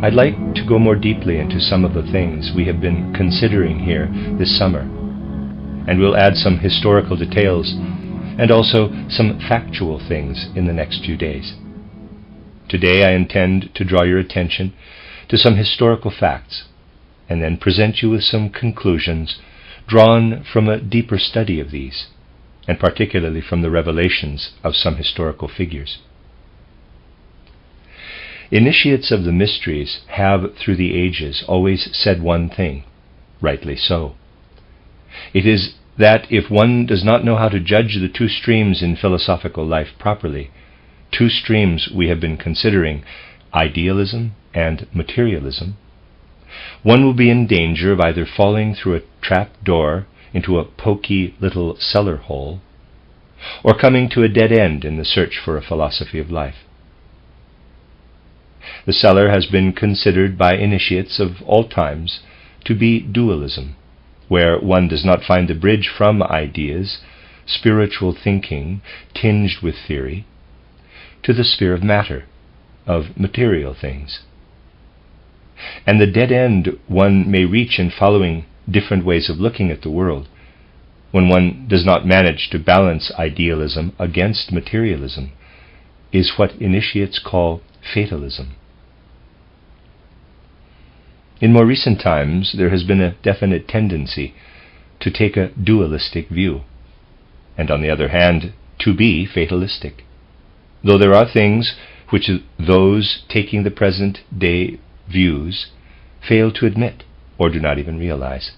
I'd like to go more deeply into some of the things we have been considering here this summer, and we'll add some historical details and also some factual things in the next few days. Today I intend to draw your attention to some historical facts and then present you with some conclusions drawn from a deeper study of these, and particularly from the revelations of some historical figures. Initiates of the mysteries have, through the ages, always said one thing, rightly so. It is that if one does not know how to judge the two streams in philosophical life properly, two streams we have been considering, idealism and materialism, one will be in danger of either falling through a trap door into a poky little cellar hole, or coming to a dead end in the search for a philosophy of life. The cellar has been considered by initiates of all times to be dualism, where one does not find the bridge from ideas, spiritual thinking tinged with theory, to the sphere of matter, of material things. And the dead end one may reach in following different ways of looking at the world, when one does not manage to balance idealism against materialism, is what initiates call fatalism. In more recent times, there has been a definite tendency to take a dualistic view, and on the other hand, to be fatalistic, though there are things which those taking the present day views fail to admit or do not even realize.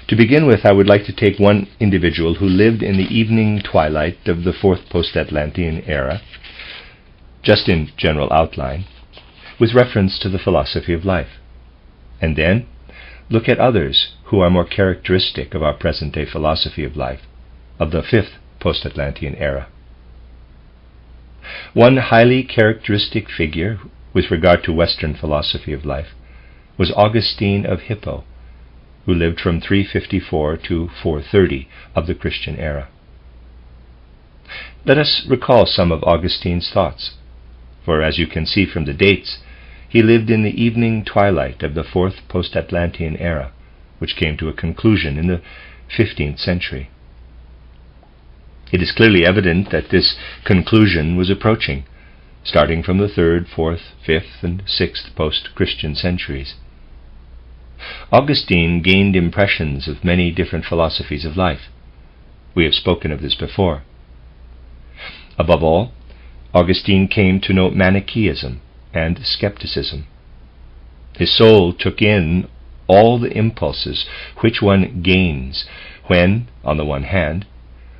To begin with, I would like to take one individual who lived in the evening twilight of the fourth post-Atlantean era, just in general outline, with reference to the philosophy of life, and then look at others who are more characteristic of our present-day philosophy of life, of the fifth post-Atlantean era. One highly characteristic figure with regard to Western philosophy of life was Augustine of Hippo, who lived from 354 to 430 of the Christian era. Let us recall some of Augustine's thoughts, for as you can see from the dates, he lived in the evening twilight of the fourth post-Atlantean era, which came to a conclusion in the 15th century. It is clearly evident that this conclusion was approaching, starting from the 3rd, 4th, 5th, and 6th post-Christian centuries. Augustine gained impressions of many different philosophies of life. We have spoken of this before. Above all, Augustine came to know Manichaeism and skepticism. His soul took in all the impulses which one gains when, on the one hand,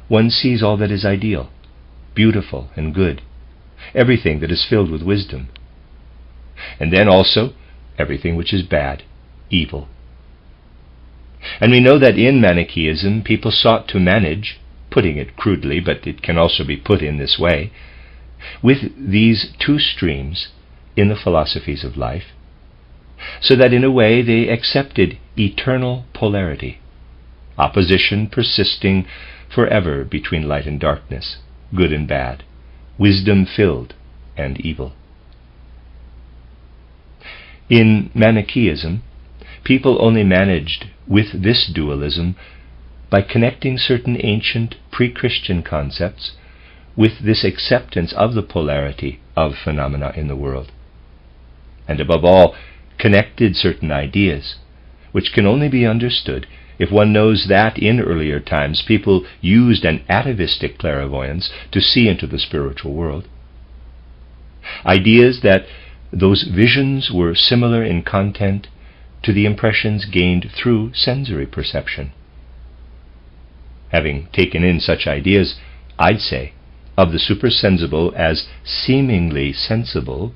one sees all that is ideal, beautiful, and good, everything that is filled with wisdom, and then also everything which is bad, evil. And we know that in Manichaeism people sought to manage, putting it crudely, but it can also be put in this way, with these two streams in the philosophies of life, so that in a way they accepted eternal polarity, opposition persisting forever between light and darkness, good and bad, wisdom filled and evil. In Manichaeism, people only managed with this dualism by connecting certain ancient pre-Christian concepts with this acceptance of the polarity of phenomena in the world, and above all, connected certain ideas, which can only be understood if one knows that in earlier times people used an atavistic clairvoyance to see into the spiritual world. Ideas that those visions were similar in content to the impressions gained through sensory perception. Having taken in such ideas, I'd say, of the supersensible as seemingly sensible,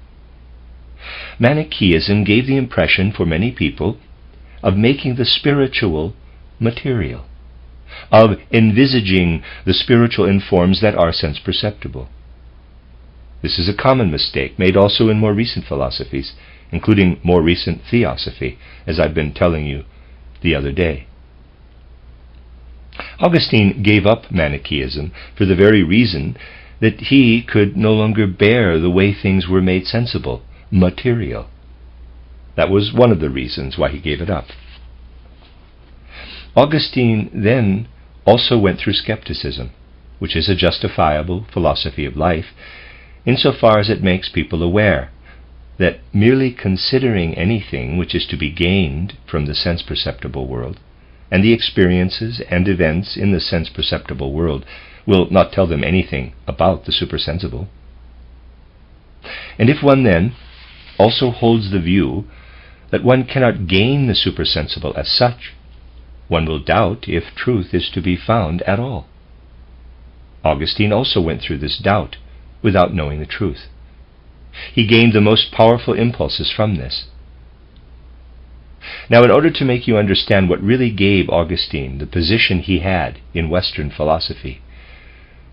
Manichaeism gave the impression for many people of making the spiritual material, of envisaging the spiritual in forms that are sense perceptible. This is a common mistake made also in more recent philosophies, including more recent theosophy, as I've been telling you the other day. Augustine gave up Manichaeism for the very reason that he could no longer bear the way things were made sensible material. That was one of the reasons why he gave it up. Augustine then also went through skepticism, which is a justifiable philosophy of life, insofar as it makes people aware that merely considering anything which is to be gained from the sense-perceptible world, and the experiences and events in the sense-perceptible world, will not tell them anything about the supersensible. And if one then also holds the view that one cannot gain the supersensible as such, one will doubt if truth is to be found at all. Augustine also went through this doubt without knowing the truth. He gained the most powerful impulses from this. Now, in order to make you understand what really gave Augustine the position he had in Western philosophy,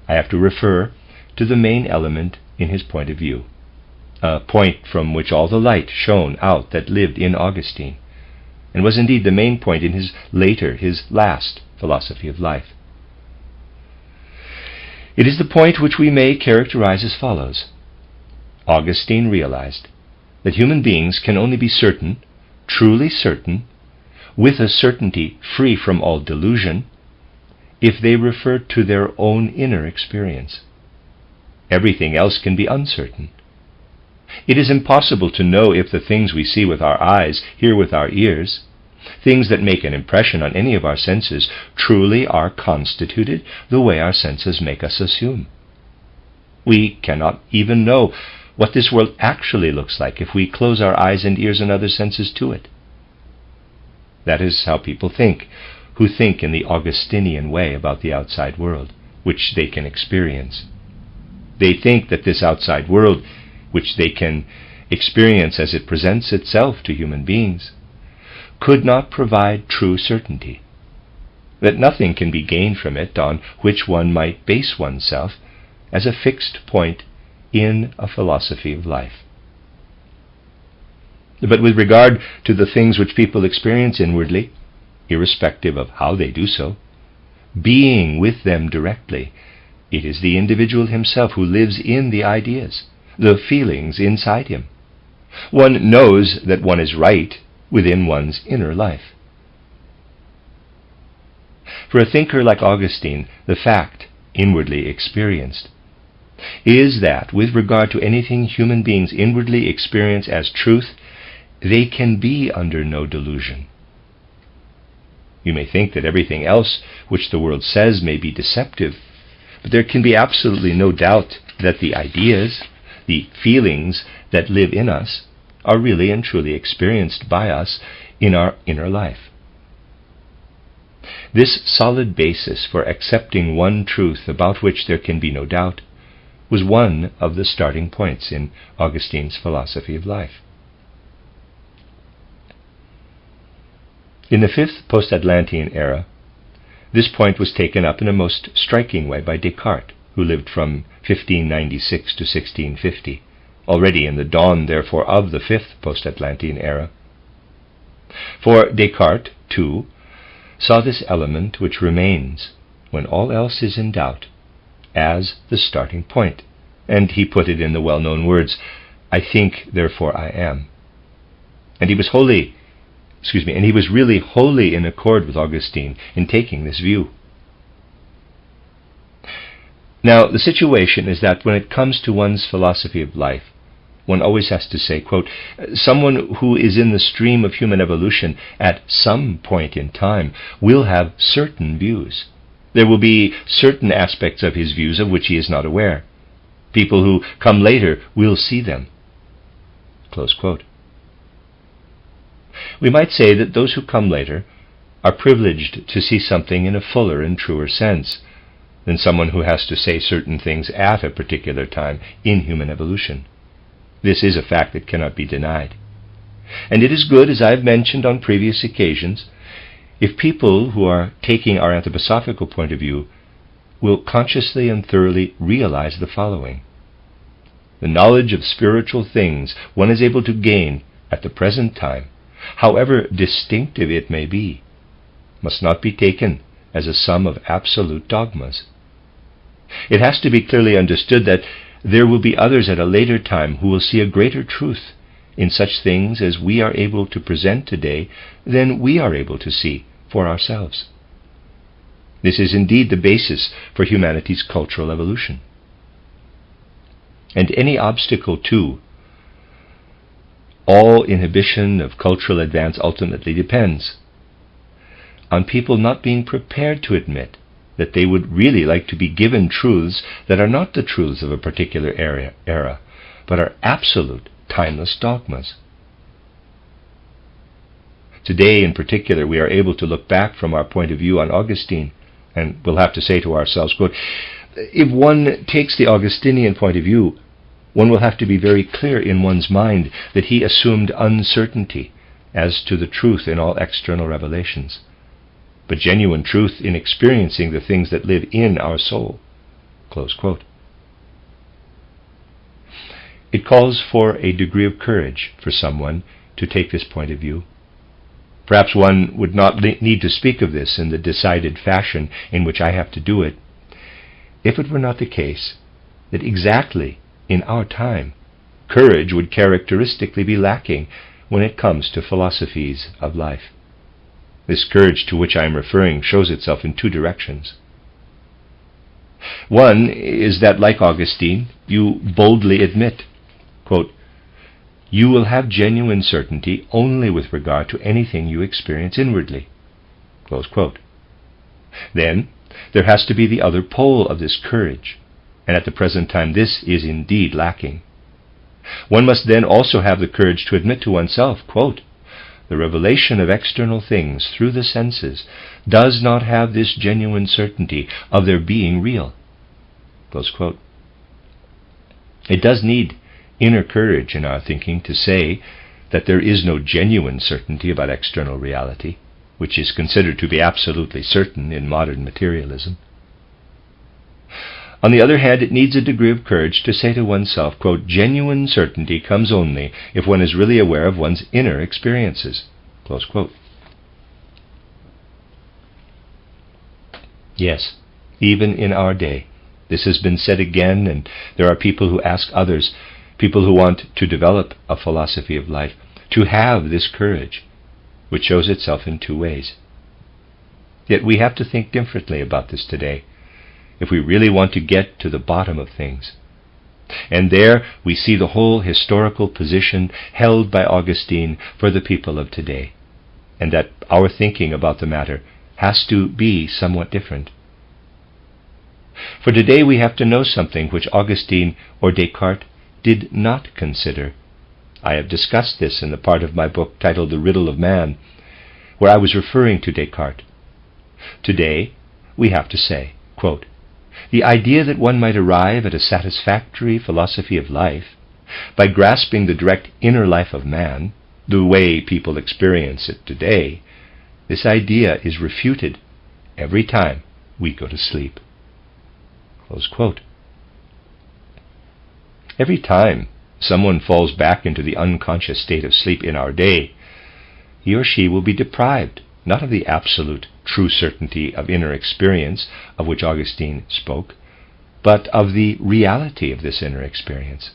I have to refer to the main element in his point of view, a point from which all the light shone out that lived in Augustine, and was indeed the main point in his last philosophy of life. It is the point which we may characterize as follows. Augustine realized that human beings can only be certain, truly certain, with a certainty free from all delusion, if they refer to their own inner experience. Everything else can be uncertain. It is impossible to know if the things we see with our eyes, hear with our ears, things that make an impression on any of our senses, truly are constituted the way our senses make us assume. We cannot even know what this world actually looks like if we close our eyes and ears and other senses to it. That is how people think, who think in the Augustinian way about the outside world, which they can experience. They think that this outside world, which they can experience as it presents itself to human beings, could not provide true certainty, that nothing can be gained from it on which one might base oneself as a fixed point in a philosophy of life. But with regard to the things which people experience inwardly, irrespective of how they do so, being with them directly, it is the individual himself who lives in the ideas, the feelings inside him. One knows that one is right within one's inner life. For a thinker like Augustine, the fact, inwardly experienced, is that with regard to anything human beings inwardly experience as truth, they can be under no delusion. You may think that everything else which the world says may be deceptive, but there can be absolutely no doubt that the ideas, the feelings that live in us, are really and truly experienced by us in our inner life. This solid basis for accepting one truth about which there can be no doubt was one of the starting points in Augustine's philosophy of life. In the fifth post-Atlantean era, this point was taken up in a most striking way by Descartes, who lived from 1596 to 1650, already in the dawn, therefore, of the fifth post-Atlantean era. For Descartes, too, saw this element which remains, when all else is in doubt, as the starting point, and he put it in the well-known words, "I think, therefore I am." And he was really wholly in accord with Augustine in taking this view. Now, the situation is that when it comes to one's philosophy of life, one always has to say, quote, someone who is in the stream of human evolution at some point in time will have certain views. There will be certain aspects of his views of which he is not aware. People who come later will see them. Close quote. We might say that those who come later are privileged to see something in a fuller and truer sense than someone who has to say certain things at a particular time in human evolution. This is a fact that cannot be denied. And it is good, as I have mentioned on previous occasions, if people who are taking our anthroposophical point of view will consciously and thoroughly realize the following. The knowledge of spiritual things one is able to gain at the present time, however distinctive it may be, must not be taken as a sum of absolute dogmas. It has to be clearly understood that there will be others at a later time who will see a greater truth in such things as we are able to present today than we are able to see for ourselves. This is indeed the basis for humanity's cultural evolution. And any obstacle to all inhibition of cultural advance ultimately depends on people not being prepared to admit that they would really like to be given truths that are not the truths of a particular era, but are absolute, timeless dogmas. Today, in particular, we are able to look back from our point of view on Augustine, and we'll have to say to ourselves, quote, if one takes the Augustinian point of view, one will have to be very clear in one's mind that he assumed uncertainty as to the truth in all external revelations, but genuine truth in experiencing the things that live in our soul. Close quote. It calls for a degree of courage for someone to take this point of view. Perhaps one would not need to speak of this in the decided fashion in which I have to do it, if it were not the case that exactly in our time, courage would characteristically be lacking when it comes to philosophies of life. This courage to which I am referring shows itself in two directions. One is that, like Augustine, you boldly admit, quote, you will have genuine certainty only with regard to anything you experience inwardly. Close quote. Then there has to be the other pole of this courage, and at the present time this is indeed lacking. One must then also have the courage to admit to oneself, quote, the revelation of external things through the senses does not have this genuine certainty of their being real. Close quote. It does need inner courage in our thinking to say that there is no genuine certainty about external reality, which is considered to be absolutely certain in modern materialism. On the other hand, it needs a degree of courage to say to oneself, quote, genuine certainty comes only if one is really aware of one's inner experiences. Close quote. Yes, even in our day, this has been said again, and there are people who ask others, people who want to develop a philosophy of life, to have this courage, which shows itself in two ways. Yet we have to think differently about this today, if we really want to get to the bottom of things. And there we see the whole historical position held by Augustine for the people of today, and that our thinking about the matter has to be somewhat different. For today we have to know something which Augustine or Descartes did not consider. I have discussed this in the part of my book titled The Riddle of Man, where I was referring to Descartes. Today we have to say, quote, the idea that one might arrive at a satisfactory philosophy of life by grasping the direct inner life of man, the way people experience it today, this idea is refuted every time we go to sleep. Close quote. Every time someone falls back into the unconscious state of sleep in our day, he or she will be deprived not of the absolute true certainty of inner experience of which Augustine spoke, but of the reality of this inner experience.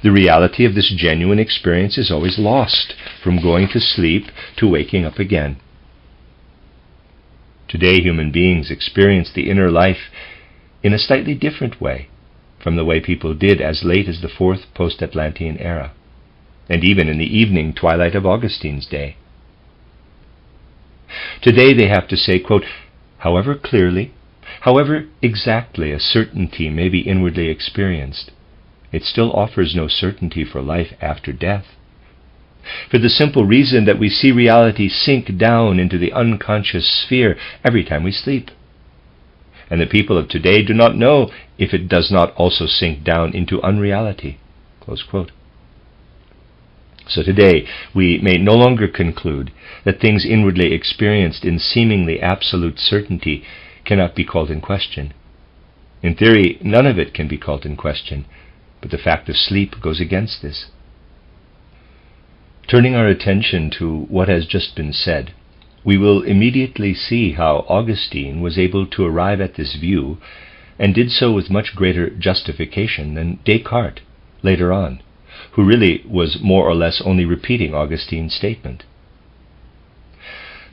The reality of this genuine experience is always lost from going to sleep to waking up again. Today human beings experience the inner life in a slightly different way from the way people did as late as the fourth post-Atlantean era, and even in the evening twilight of Augustine's day. Today they have to say, quote, however clearly, however exactly a certainty may be inwardly experienced, it still offers no certainty for life after death, for the simple reason that we see reality sink down into the unconscious sphere every time we sleep. And the people of today do not know if it does not also sink down into unreality. Close quote. So today we may no longer conclude that things inwardly experienced in seemingly absolute certainty cannot be called in question. In theory, none of it can be called in question, but the fact of sleep goes against this. Turning our attention to what has just been said, we will immediately see how Augustine was able to arrive at this view, and did so with much greater justification than Descartes later on, who really was more or less only repeating Augustine's statement.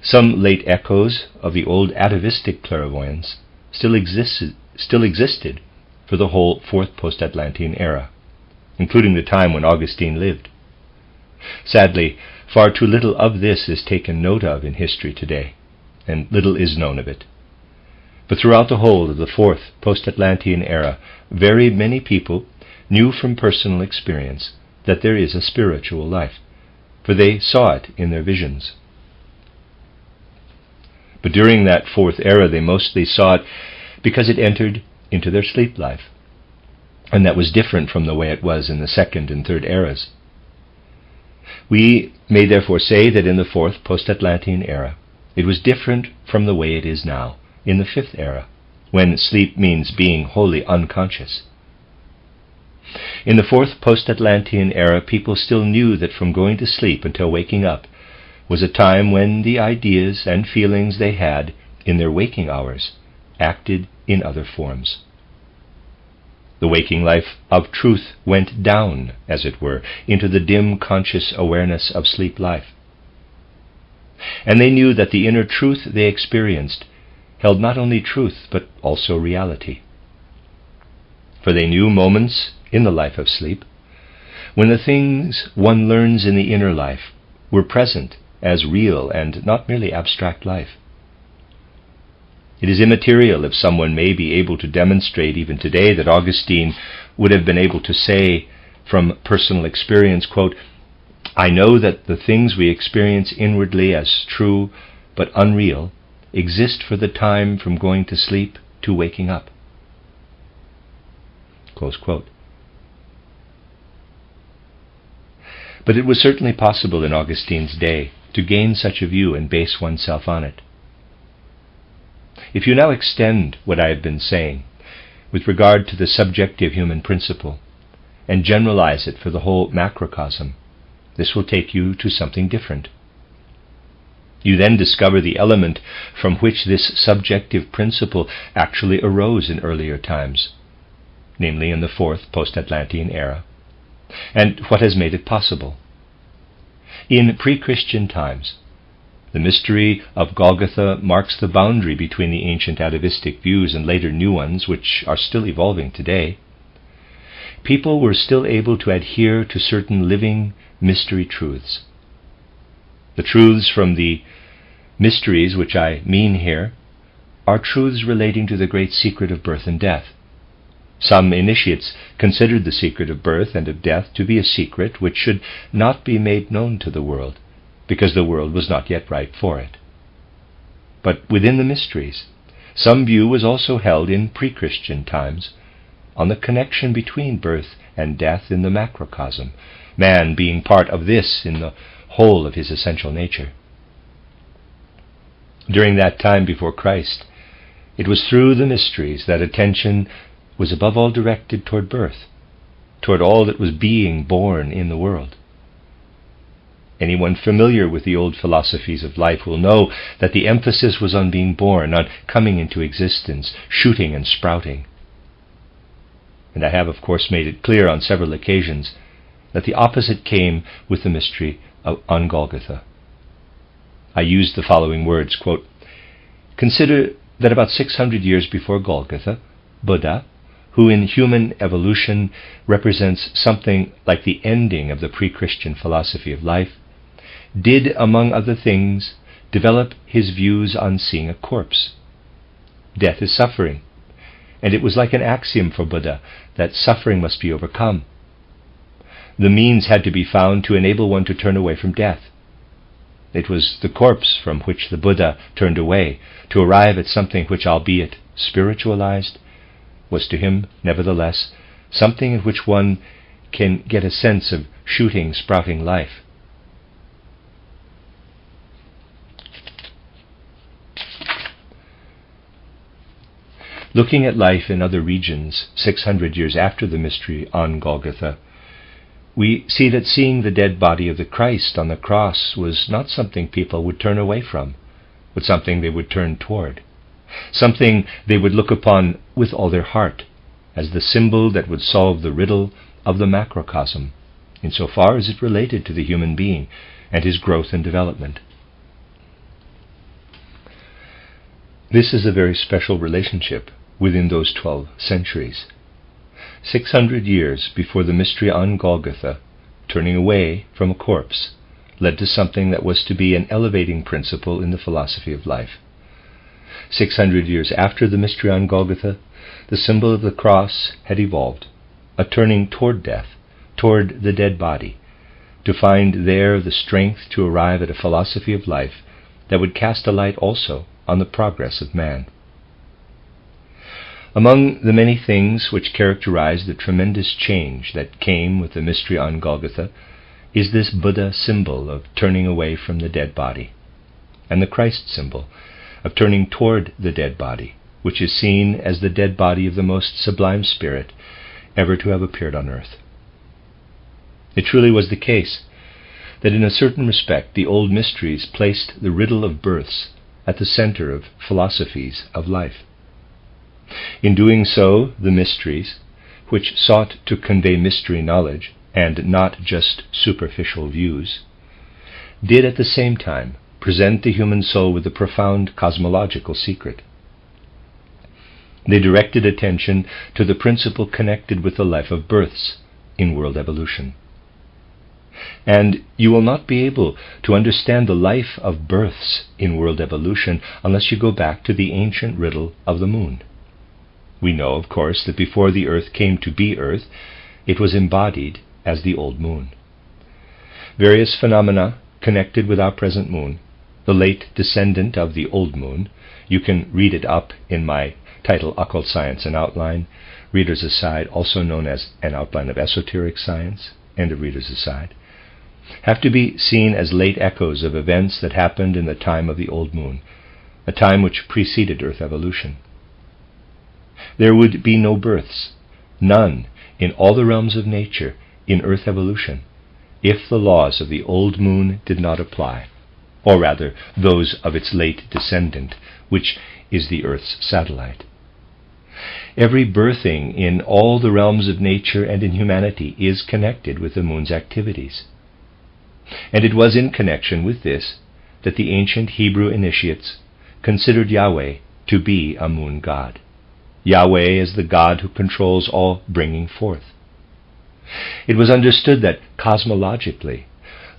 Some late echoes of the old atavistic clairvoyance still existed for the whole fourth post-Atlantean era, including the time when Augustine lived. Sadly, far too little of this is taken note of in history today, and little is known of it. But throughout the whole of the fourth post-Atlantean era, very many people knew from personal experience that there is a spiritual life, for they saw it in their visions. But during that fourth era, they mostly saw it because it entered into their sleep life, and that was different from the way it was in the second and third eras. We may therefore say that in the fourth post-Atlantean era, it was different from the way it is now, in the fifth era, when sleep means being wholly unconscious. In the fourth post-Atlantean era, people still knew that from going to sleep until waking up was a time when the ideas and feelings they had in their waking hours acted in other forms. The waking life of truth went down, as it were, into the dim conscious awareness of sleep life. And they knew that the inner truth they experienced held not only truth, but also reality. For they knew moments in the life of sleep when the things one learns in the inner life were present as real and not merely abstract life. It is immaterial if someone may be able to demonstrate even today that Augustine would have been able to say from personal experience, quote, "I know that the things we experience inwardly as true but unreal exist for the time from going to sleep to waking up." Close quote. But it was certainly possible in Augustine's day to gain such a view and base oneself on it. If you now extend what I have been saying with regard to the subjective human principle and generalize it for the whole macrocosm, this will take you to something different. You then discover the element from which this subjective principle actually arose in earlier times, namely in the fourth post-Atlantean era, and what has made it possible. In pre-Christian times, the mystery of Golgotha marks the boundary between the ancient atavistic views and later new ones, which are still evolving today. People were still able to adhere to certain living mystery truths. The truths from the mysteries which I mean here are truths relating to the great secret of birth and death. Some initiates considered the secret of birth and of death to be a secret which should not be made known to the world, because the world was not yet ripe for it. But within the mysteries, some view was also held in pre-Christian times on the connection between birth and death in the macrocosm, man being part of this in the whole of his essential nature. During that time before Christ, it was through the mysteries that attention was above all directed toward birth, toward all that was being born in the world. Anyone familiar with the old philosophies of life will know that the emphasis was on being born, on coming into existence, shooting and sprouting. And I have, of course, made it clear on several occasions that the opposite came with the mystery on Golgotha. I used the following words, quote, "Consider that about 600 years before Golgotha, Buddha, who in human evolution represents something like the ending of the pre-Christian philosophy of life, did, among other things, develop his views on seeing a corpse. Death is suffering, and it was like an axiom for Buddha that suffering must be overcome. The means had to be found to enable one to turn away from death. It was the corpse from which the Buddha turned away to arrive at something which, albeit spiritualized, was to him, nevertheless, something in which one can get a sense of shooting, sprouting life. Looking at life in other regions 600 years after the mystery on Golgotha, we see that seeing the dead body of the Christ on the cross was not something people would turn away from, but something they would turn toward, something they would look upon with all their heart, as the symbol that would solve the riddle of the macrocosm, insofar as it related to the human being and his growth and development. This is a very special relationship within those 12 centuries. 600 years before the mystery on Golgotha, turning away from a corpse, led to something that was to be an elevating principle in the philosophy of life. 600 years after the mystery on Golgotha, the symbol of the cross had evolved, a turning toward death, toward the dead body, to find there the strength to arrive at a philosophy of life that would cast a light also on the progress of man. Among the many things which characterize the tremendous change that came with the mystery on Golgotha is this Buddha symbol of turning away from the dead body, and the Christ symbol of turning toward the dead body, which is seen as the dead body of the most sublime spirit ever to have appeared on earth. It truly was the case that in a certain respect the old mysteries placed the riddle of births at the center of philosophies of life. In doing so, the mysteries, which sought to convey mystery knowledge and not just superficial views, did at the same time present the human soul with a profound cosmological secret. They directed attention to the principle connected with the life of births in world evolution. And you will not be able to understand the life of births in world evolution unless you go back to the ancient riddle of the moon. We know, of course, that before the earth came to be earth, it was embodied as the old moon. Various phenomena connected with our present moon, the late descendant of the old moon, you can read it up in my title, Occult Science and Outline, Reader's Aside, also known as An Outline of Esoteric Science, and a Reader's Aside, have to be seen as late echoes of events that happened in the time of the old moon, a time which preceded Earth evolution. There would be no births, none in all the realms of nature in Earth evolution, if the laws of the old moon did not apply, or rather those of its late descendant, which is the Earth's satellite. Every birthing in all the realms of nature and in humanity is connected with the moon's activities. And it was in connection with this that the ancient Hebrew initiates considered Yahweh to be a moon god. Yahweh is the God who controls all bringing forth. It was understood that cosmologically,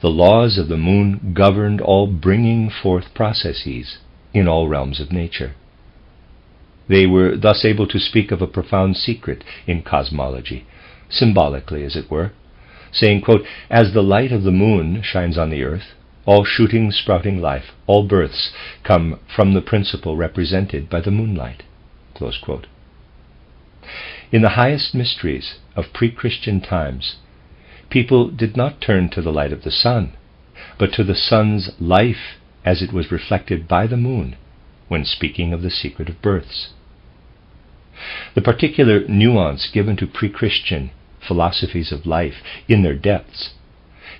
the laws of the moon governed all bringing forth processes in all realms of nature. They were thus able to speak of a profound secret in cosmology, symbolically as it were, saying, quote, "As the light of the moon shines on the earth, all shooting, sprouting life, all births come from the principle represented by the moonlight." Close quote. In the highest mysteries of pre-Christian times, people did not turn to the light of the sun, but to the sun's life as it was reflected by the moon when speaking of the secret of births. The particular nuance given to pre-Christian philosophies of life in their depths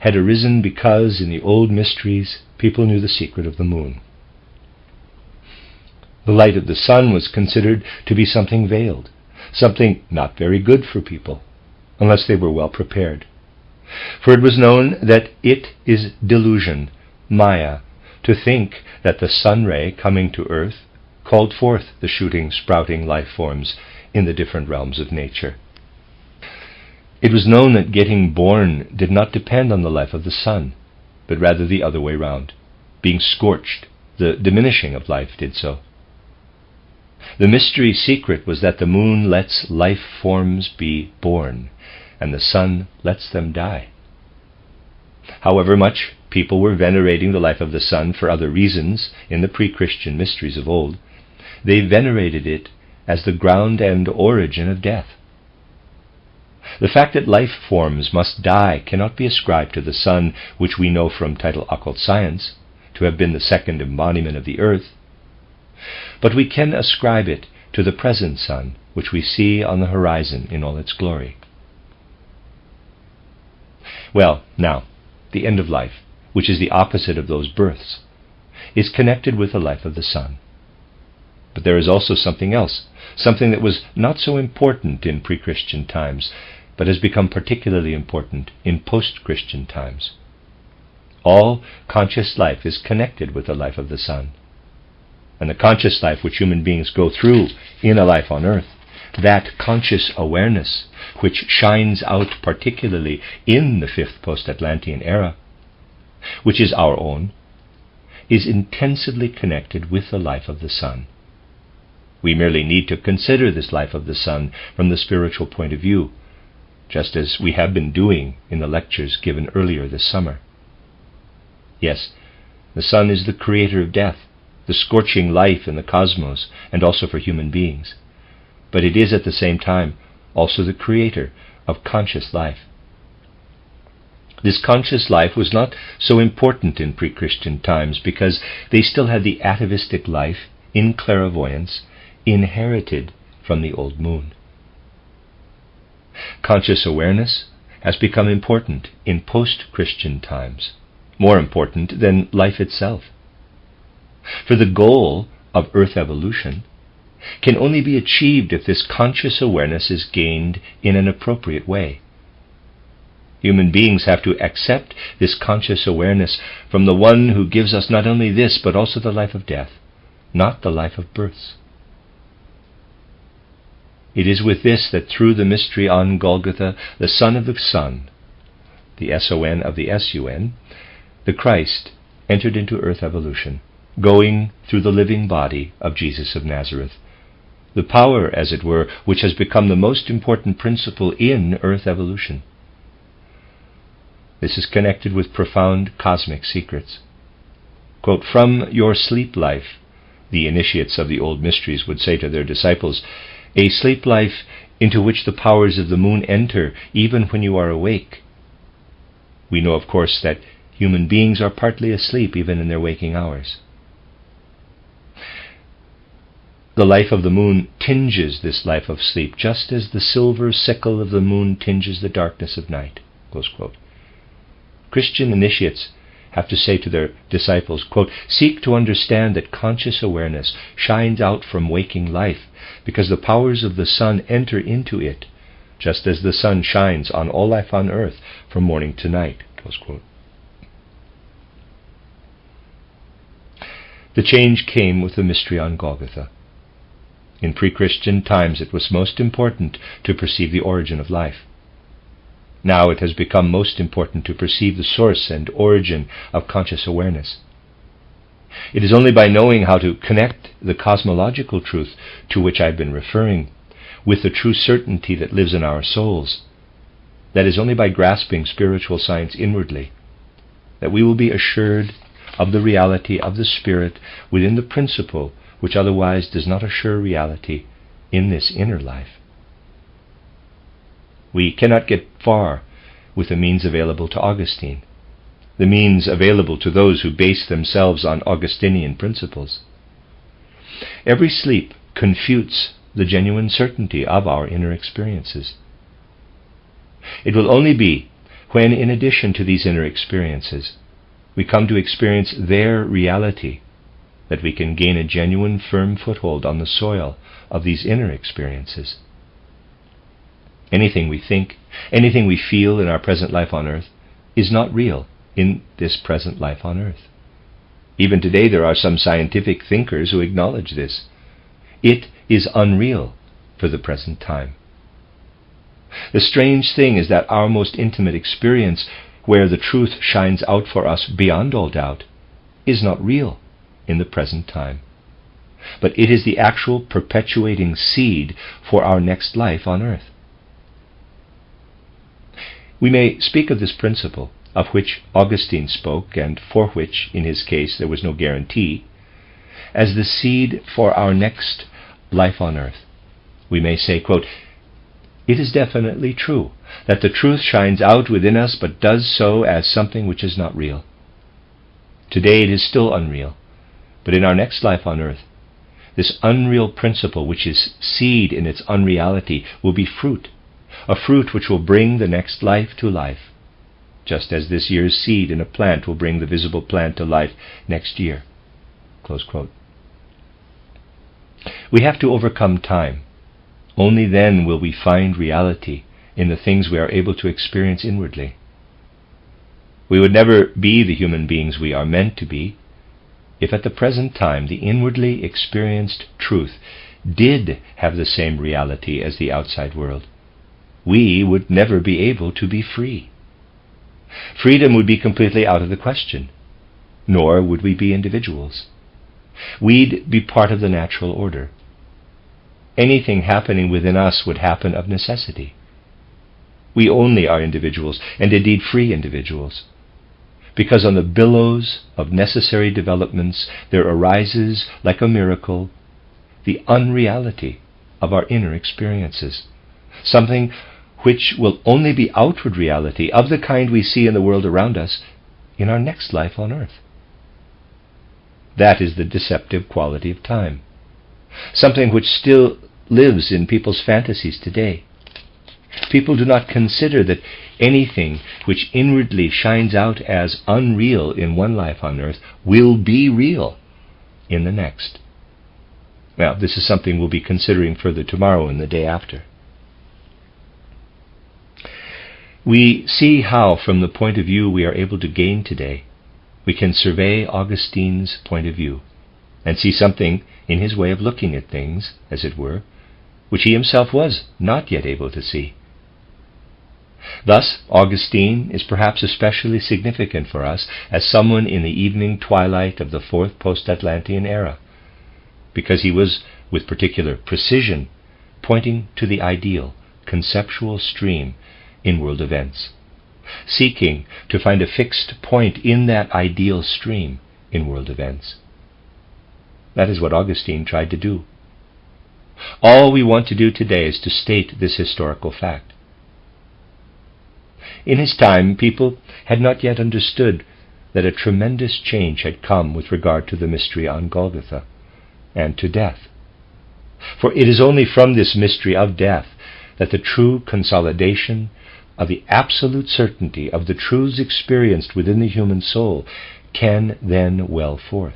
had arisen because in the old mysteries people knew the secret of the moon. The light of the sun was considered to be something veiled, something not very good for people, unless they were well prepared. For it was known that it is delusion, Maya, to think that the sun ray coming to earth called forth the shooting, sprouting life forms in the different realms of nature. It was known that getting born did not depend on the life of the sun, but rather the other way round. Being scorched, the diminishing of life did so. The mystery secret was that the moon lets life forms be born, and the sun lets them die. However much people were venerating the life of the sun for other reasons in the pre-Christian mysteries of old, they venerated it as the ground and origin of death. The fact that life forms must die cannot be ascribed to the sun, which we know from title Occult Science to have been the second embodiment of the earth, but we can ascribe it to the present sun, which we see on the horizon in all its glory. Well, now, the end of life, which is the opposite of those births, is connected with the life of the sun. But there is also something else, something that was not so important in pre-Christian times, but has become particularly important in post-Christian times. All conscious life is connected with the life of the Son. And the conscious life which human beings go through in a life on earth, that conscious awareness which shines out particularly in the fifth post-Atlantean era, which is our own, is intensively connected with the life of the Son. We merely need to consider this life of the Son from the spiritual point of view, just as we have been doing in the lectures given earlier this summer. Yes, the Son is the creator of death, the scorching life in the cosmos, and also for human beings. But it is at the same time also the creator of conscious life. This conscious life was not so important in pre-Christian times because they still had the atavistic life in clairvoyance inherited from the old moon. Conscious awareness has become important in post-Christian times, more important than life itself. For the goal of Earth evolution can only be achieved if this conscious awareness is gained in an appropriate way. Human beings have to accept this conscious awareness from the one who gives us not only this, but also the life of death, not the life of births. It is with this that through the mystery on Golgotha, the Son of the Son, the S-O-N of the S-U-N, the Christ entered into earth evolution, going through the living body of Jesus of Nazareth, the power, as it were, which has become the most important principle in earth evolution. This is connected with profound cosmic secrets. Quote, "From your sleep life," the initiates of the old mysteries would say to their disciples, "a sleep life into which the powers of the moon enter even when you are awake." We know, of course, that human beings are partly asleep even in their waking hours. The life of the moon tinges this life of sleep, just as the silver sickle of the moon tinges the darkness of night. Close quote. Christian initiates have to say to their disciples, quote, "Seek to understand that conscious awareness shines out from waking life, because the powers of the sun enter into it, just as the sun shines on all life on earth from morning to night." Close quote. The change came with the mystery on Golgotha. In pre-Christian times it was most important to perceive the origin of life. Now it has become most important to perceive the source and origin of conscious awareness. It is only by knowing how to connect the cosmological truth to which I have been referring with the true certainty that lives in our souls, that is only by grasping spiritual science inwardly, that we will be assured of the reality of the Spirit within the principle which otherwise does not assure reality in this inner life. We cannot get far with the means available to Augustine, the means available to those who base themselves on Augustinian principles. Every sleep confutes the genuine certainty of our inner experiences. It will only be when, in addition to these inner experiences, we come to experience their reality, that we can gain a genuine firm foothold on the soil of these inner experiences. Anything we think, anything we feel in our present life on earth is not real in this present life on earth. Even today there are some scientific thinkers who acknowledge this. It is unreal for the present time. The strange thing is that our most intimate experience, where the truth shines out for us beyond all doubt, is not real in the present time. But it is the actual perpetuating seed for our next life on earth. We may speak of this principle, of which Augustine spoke, and for which, in his case, there was no guarantee, as the seed for our next life on earth. We may say, quote, "It is definitely true that the truth shines out within us, but does so as something which is not real. Today it is still unreal, but in our next life on earth, this unreal principle, which is seed in its unreality, will be fruit, a fruit which will bring the next life to life, just as this year's seed in a plant will bring the visible plant to life next year." Close quote. We have to overcome time. Only then will we find reality in the things we are able to experience inwardly. We would never be the human beings we are meant to be if at the present time the inwardly experienced truth did have the same reality as the outside world. We would never be able to be free. Freedom would be completely out of the question, nor would we be individuals. We'd be part of the natural order. Anything happening within us would happen of necessity. We only are individuals, and indeed free individuals, because on the billows of necessary developments there arises, like a miracle, the unreality of our inner experiences, something which will only be outward reality of the kind we see in the world around us in our next life on earth. That is the deceptive quality of time, something which still lives in people's fantasies today. People do not consider that anything which inwardly shines out as unreal in one life on earth will be real in the next. Now, this is something we'll be considering further tomorrow and the day after. We see how, from the point of view we are able to gain today, we can survey Augustine's point of view and see something in his way of looking at things, as it were, which he himself was not yet able to see. Thus, Augustine is perhaps especially significant for us as someone in the evening twilight of the fourth post-Atlantean era, because he was, with particular precision, pointing to the ideal, conceptual stream in world events, seeking to find a fixed point in that ideal stream in world events. That is what Augustine tried to do. All we want to do today is to state this historical fact. In his time, people had not yet understood that a tremendous change had come with regard to the mystery on Golgotha and to death. For it is only from this mystery of death that the true consolidation of the absolute certainty of the truths experienced within the human soul can then well forth.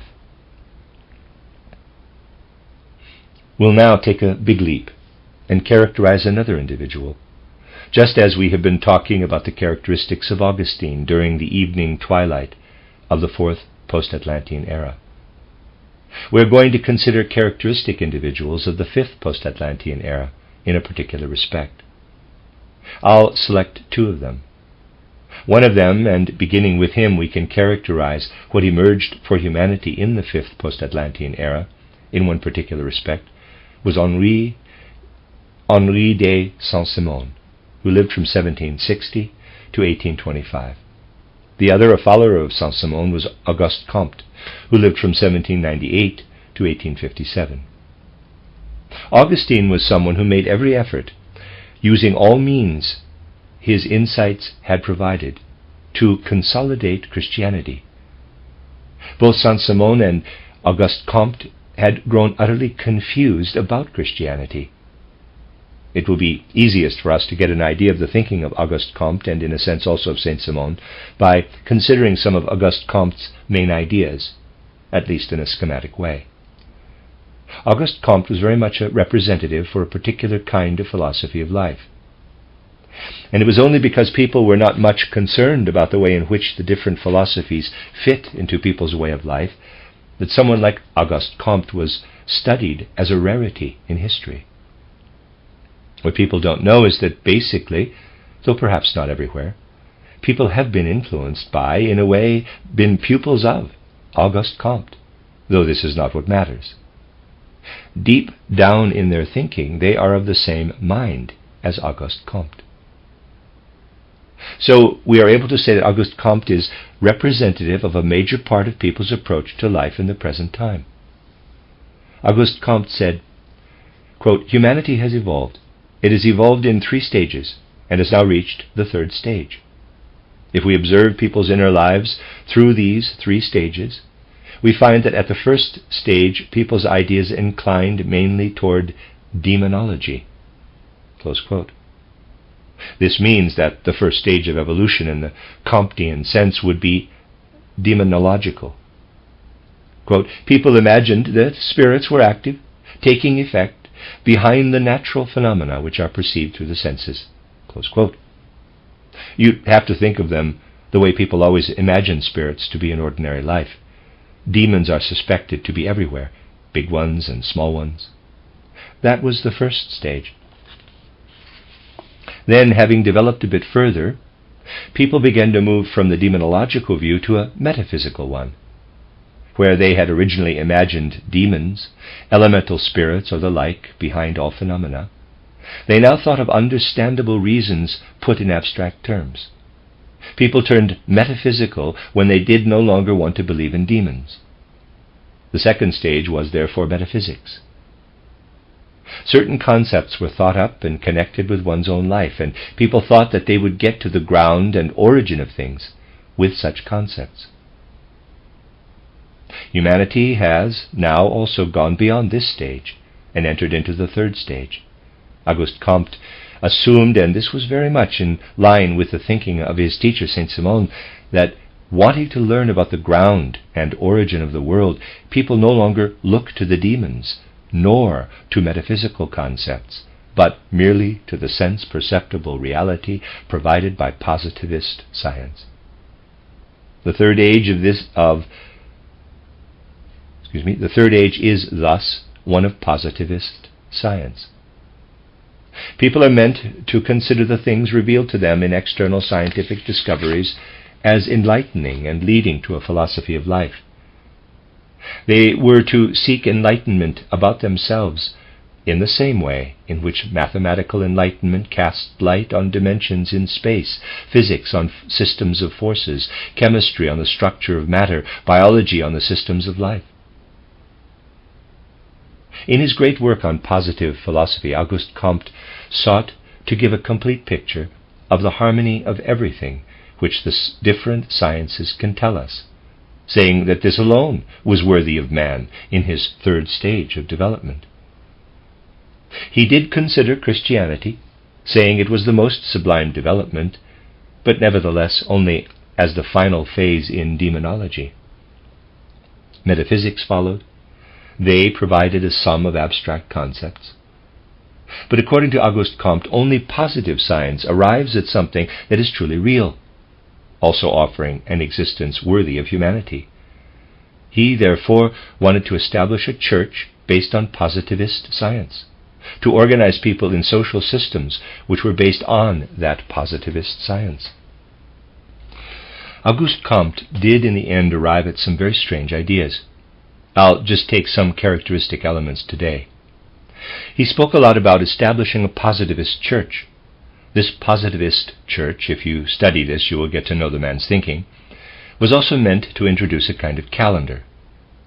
We'll now take a big leap and characterize another individual, just as we have been talking about the characteristics of Augustine during the evening twilight of the fourth post-Atlantean era. We're going to consider characteristic individuals of the fifth post-Atlantean era in a particular respect. I'll select two of them. One of them, and beginning with him, we can characterize what emerged for humanity in the fifth post-Atlantean era, in one particular respect, was Henri de Saint-Simon, who lived from 1760 to 1825. The other, a follower of Saint-Simon, was Auguste Comte, who lived from 1798 to 1857. Augustine was someone who made every effort, using all means his insights had provided, to consolidate Christianity. Both Saint-Simon and Auguste Comte had grown utterly confused about Christianity. It will be easiest for us to get an idea of the thinking of Auguste Comte, and in a sense also of Saint-Simon, by considering some of Auguste Comte's main ideas, at least in a schematic way. Auguste Comte was very much a representative for a particular kind of philosophy of life. And it was only because people were not much concerned about the way in which the different philosophies fit into people's way of life that someone like Auguste Comte was studied as a rarity in history. What people don't know is that basically, though perhaps not everywhere, people have been influenced by, in a way, been pupils of Auguste Comte, though this is not what matters. Deep down in their thinking, they are of the same mind as Auguste Comte. So we are able to say that Auguste Comte is representative of a major part of people's approach to life in the present time. Auguste Comte said, quote, "Humanity has evolved. It has evolved in 3 stages and has now reached the 3rd stage. If we observe people's inner lives through these 3 stages, we find that at the 1st stage people's ideas inclined mainly toward demonology." Close quote. This means that the 1st stage of evolution in the Comtean sense would be demonological. Quote, "People imagined that spirits were active, taking effect behind the natural phenomena which are perceived through the senses. Close quote. You have to think of them the way people always imagine spirits to be in ordinary life. Demons are suspected to be everywhere, big ones and small ones. That was the first stage. Then, having developed a bit further, people began to move from the demonological view to a metaphysical one. Where they had originally imagined demons, elemental spirits, or the like behind all phenomena, they now thought of understandable reasons put in abstract terms. People turned metaphysical when they did no longer want to believe in demons. The second stage was therefore metaphysics. Certain concepts were thought up and connected with one's own life, and people thought that they would get to the ground and origin of things with such concepts. Humanity has now also gone beyond this stage and entered into the third stage. Auguste Comte assumed, and this was very much in line with the thinking of his teacher Saint-Simon, that wanting to learn about the ground and origin of the world, people no longer look to the demons, nor to metaphysical concepts, but merely to the sense-perceptible reality provided by positivist science. The third age is thus one of positivist science. People are meant to consider the things revealed to them in external scientific discoveries as enlightening and leading to a philosophy of life. They were to seek enlightenment about themselves in the same way in which mathematical enlightenment casts light on dimensions in space, physics on systems of forces, chemistry on the structure of matter, biology on the systems of life. In his great work on positive philosophy, Auguste Comte sought to give a complete picture of the harmony of everything which the different sciences can tell us, saying that this alone was worthy of man in his third stage of development. He did consider Christianity, saying it was the most sublime development, but nevertheless only as the final phase in demonology. Metaphysics followed. They provided a sum of abstract concepts. But according to Auguste Comte, only positive science arrives at something that is truly real, also offering an existence worthy of humanity. He, therefore, wanted to establish a church based on positivist science, to organize people in social systems which were based on that positivist science. Auguste Comte did in the end arrive at some very strange ideas. I'll just take some characteristic elements today. He spoke a lot about establishing a positivist church. This positivist church, if you study this, you will get to know the man's thinking, was also meant to introduce a kind of calendar.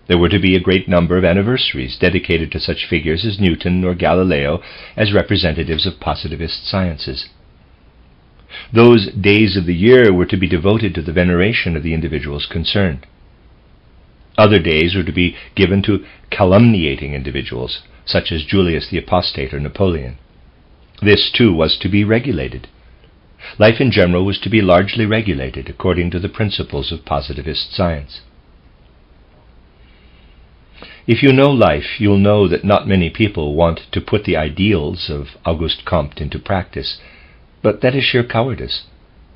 There were to be a great number of anniversaries dedicated to such figures as Newton or Galileo as representatives of positivist sciences. Those days of the year were to be devoted to the veneration of the individuals concerned. Other days were to be given to calumniating individuals, such as Julius the Apostate or Napoleon. This, too, was to be regulated. Life in general was to be largely regulated according to the principles of positivist science. If you know life, you'll know that not many people want to put the ideals of Auguste Comte into practice, but that is sheer cowardice,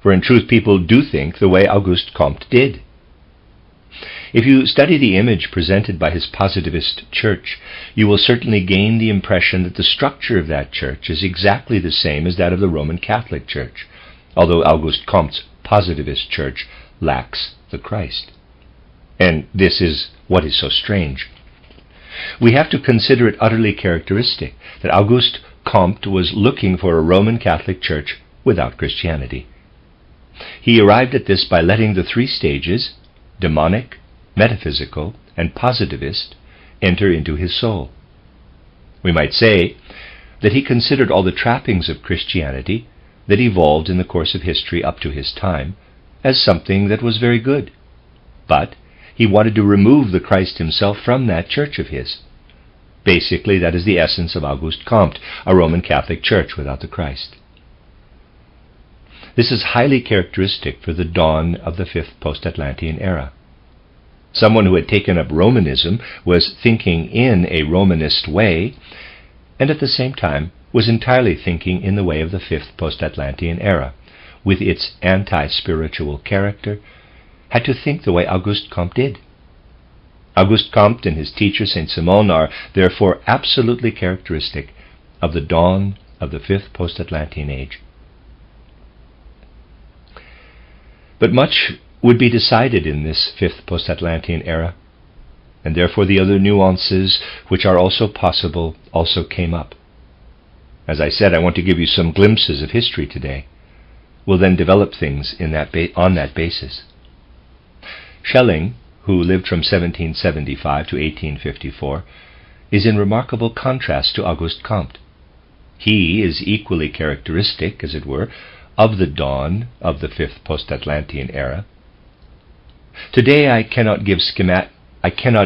for in truth people do think the way Auguste Comte did. If you study the image presented by his positivist church, you will certainly gain the impression that the structure of that church is exactly the same as that of the Roman Catholic Church, although Auguste Comte's positivist church lacks the Christ. And this is what is so strange. We have to consider it utterly characteristic that Auguste Comte was looking for a Roman Catholic Church without Christianity. He arrived at this by letting the three stages, demonic, metaphysical, and positivist, enter into his soul. We might say that he considered all the trappings of Christianity that evolved in the course of history up to his time as something that was very good, but he wanted to remove the Christ himself from that church of his. Basically, that is the essence of Auguste Comte, a Roman Catholic Church without the Christ. This is highly characteristic for the dawn of the fifth post-Atlantean era. Someone who had taken up Romanism was thinking in a Romanist way, and at the same time was entirely thinking in the way of the fifth post-Atlantean era, with its anti-spiritual character, had to think the way Auguste Comte did. Auguste Comte and his teacher Saint Simon are therefore absolutely characteristic of the dawn of the fifth post-Atlantean age. But much would be decided in this fifth post-Atlantean era, and therefore the other nuances which are also possible also came up. As I said, I want to give you some glimpses of history today. We'll then develop things on that basis. Schelling, who lived from 1775 to 1854, is in remarkable contrast to Auguste Comte. He is equally characteristic, as it were, of the dawn of the fifth post-Atlantean era. Today I cannot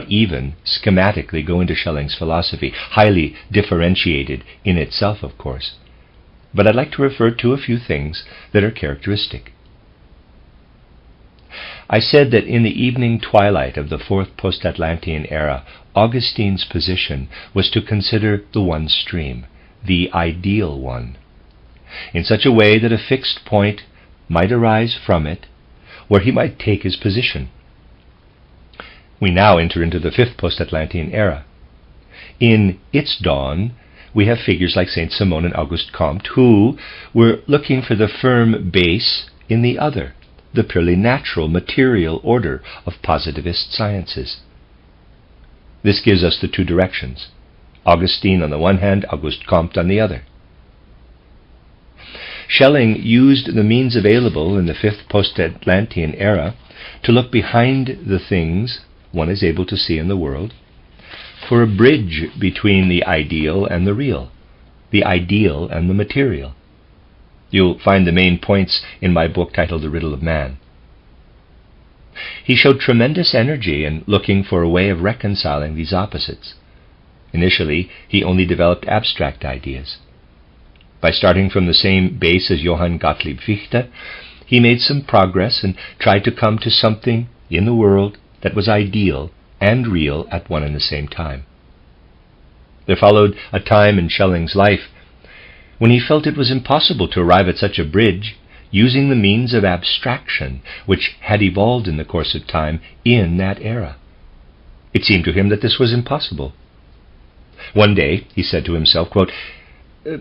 even schematically go into Schelling's philosophy, highly differentiated in itself, of course. But I'd like to refer to a few things that are characteristic. I said that in the evening twilight of the fourth post-Atlantean era, Augustine's position was to consider the one stream, the ideal one, in such a way that a fixed point might arise from it, where he might take his position. We now enter into the fifth post-Atlantean era. In its dawn, we have figures like Saint Simon and Auguste Comte, who were looking for the firm base in the other, the purely natural, material order of positivist sciences. This gives us the two directions, Augustine on the one hand, Auguste Comte on the other. Schelling used the means available in the fifth post-Atlantean era to look behind the things one is able to see in the world, for a bridge between the ideal and the real, the ideal and the material. You'll find the main points in my book titled The Riddle of Man. He showed tremendous energy in looking for a way of reconciling these opposites. Initially, he only developed abstract ideas. By starting from the same base as Johann Gottlieb Fichte, he made some progress and tried to come to something in the world that was ideal and real at one and the same time. There followed a time in Schelling's life when he felt it was impossible to arrive at such a bridge using the means of abstraction which had evolved in the course of time in that era. It seemed to him that this was impossible. One day he said to himself, quote,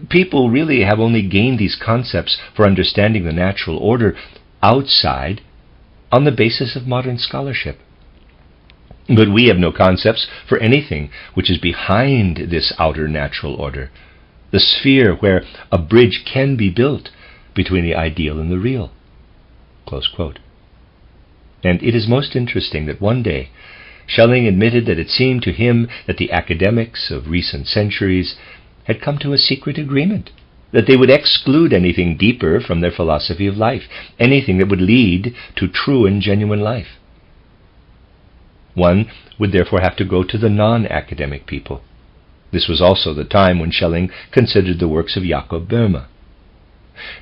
"People really have only gained these concepts for understanding the natural order outside on the basis of modern scholarship. But we have no concepts for anything which is behind this outer natural order, the sphere where a bridge can be built between the ideal and the real." Close quote. And it is most interesting that one day Schelling admitted that it seemed to him that the academics of recent centuries had come to a secret agreement, that they would exclude anything deeper from their philosophy of life, anything that would lead to true and genuine life. One would therefore have to go to the non-academic people. This was also the time when Schelling considered the works of Jakob Böhme.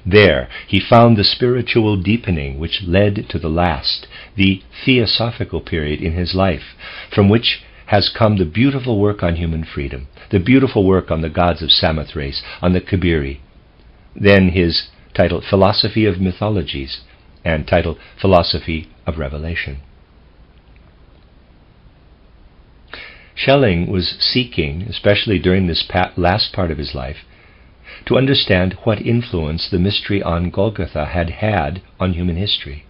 There he found the spiritual deepening which led to the last, the theosophical period in his life, from which has come the beautiful work on human freedom, the beautiful work on the gods of Samothrace, on the Kabiri, then his titled Philosophy of Mythologies, and titled Philosophy of Revelation. Schelling was seeking, especially during this last part of his life, to understand what influence the mystery on Golgotha had had on human history.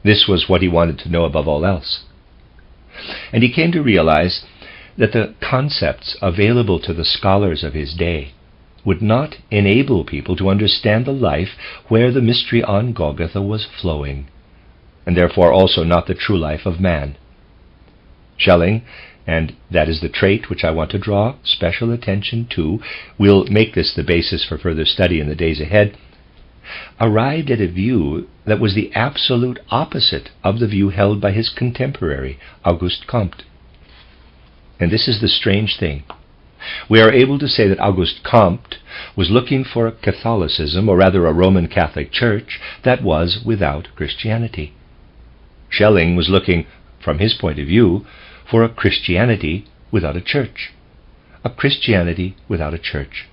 This was what he wanted to know above all else. And he came to realize that the concepts available to the scholars of his day would not enable people to understand the life where the mystery on Golgotha was flowing, and therefore also not the true life of man. Schelling, and that is the trait which I want to draw special attention to, we'll make this the basis for further study in the days ahead, arrived at a view that was the absolute opposite of the view held by his contemporary, Auguste Comte. And this is the strange thing. We are able to say that Auguste Comte was looking for a Catholicism, or rather a Roman Catholic Church, that was without Christianity. Schelling was looking, from his point of view, for a Christianity without a church, a Christianity without a church.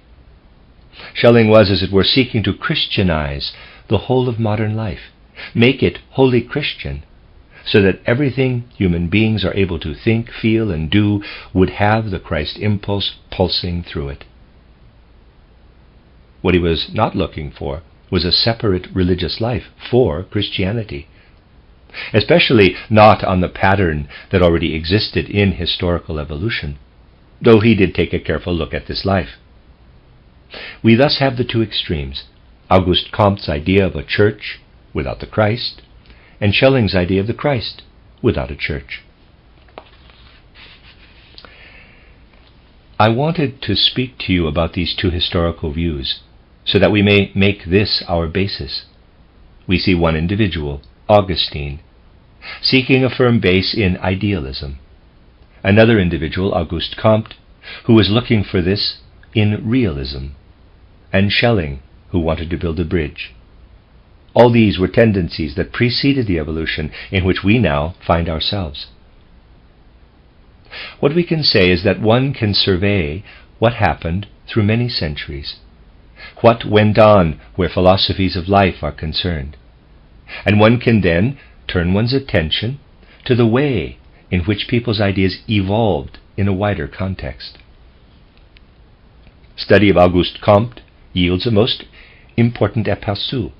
Schelling was, as it were, seeking to Christianize the whole of modern life, make it wholly Christian, so that everything human beings are able to think, feel, and do would have the Christ impulse pulsing through it. What he was not looking for was a separate religious life for Christianity, especially not on the pattern that already existed in historical evolution, though he did take a careful look at this life. We thus have the two extremes, Auguste Comte's idea of a church without the Christ, and Schelling's idea of the Christ without a church. I wanted to speak to you about these two historical views, so that we may make this our basis. We see one individual, Augustine, seeking a firm base in idealism. Another individual, Auguste Comte, who was looking for this in realism. And Schelling, who wanted to build a bridge. All these were tendencies that preceded the evolution in which we now find ourselves. What we can say is that one can survey what happened through many centuries, what went on where philosophies of life are concerned, and one can then turn one's attention to the way in which people's ideas evolved in a wider context. Study of Auguste Comte yields a most important aperçu,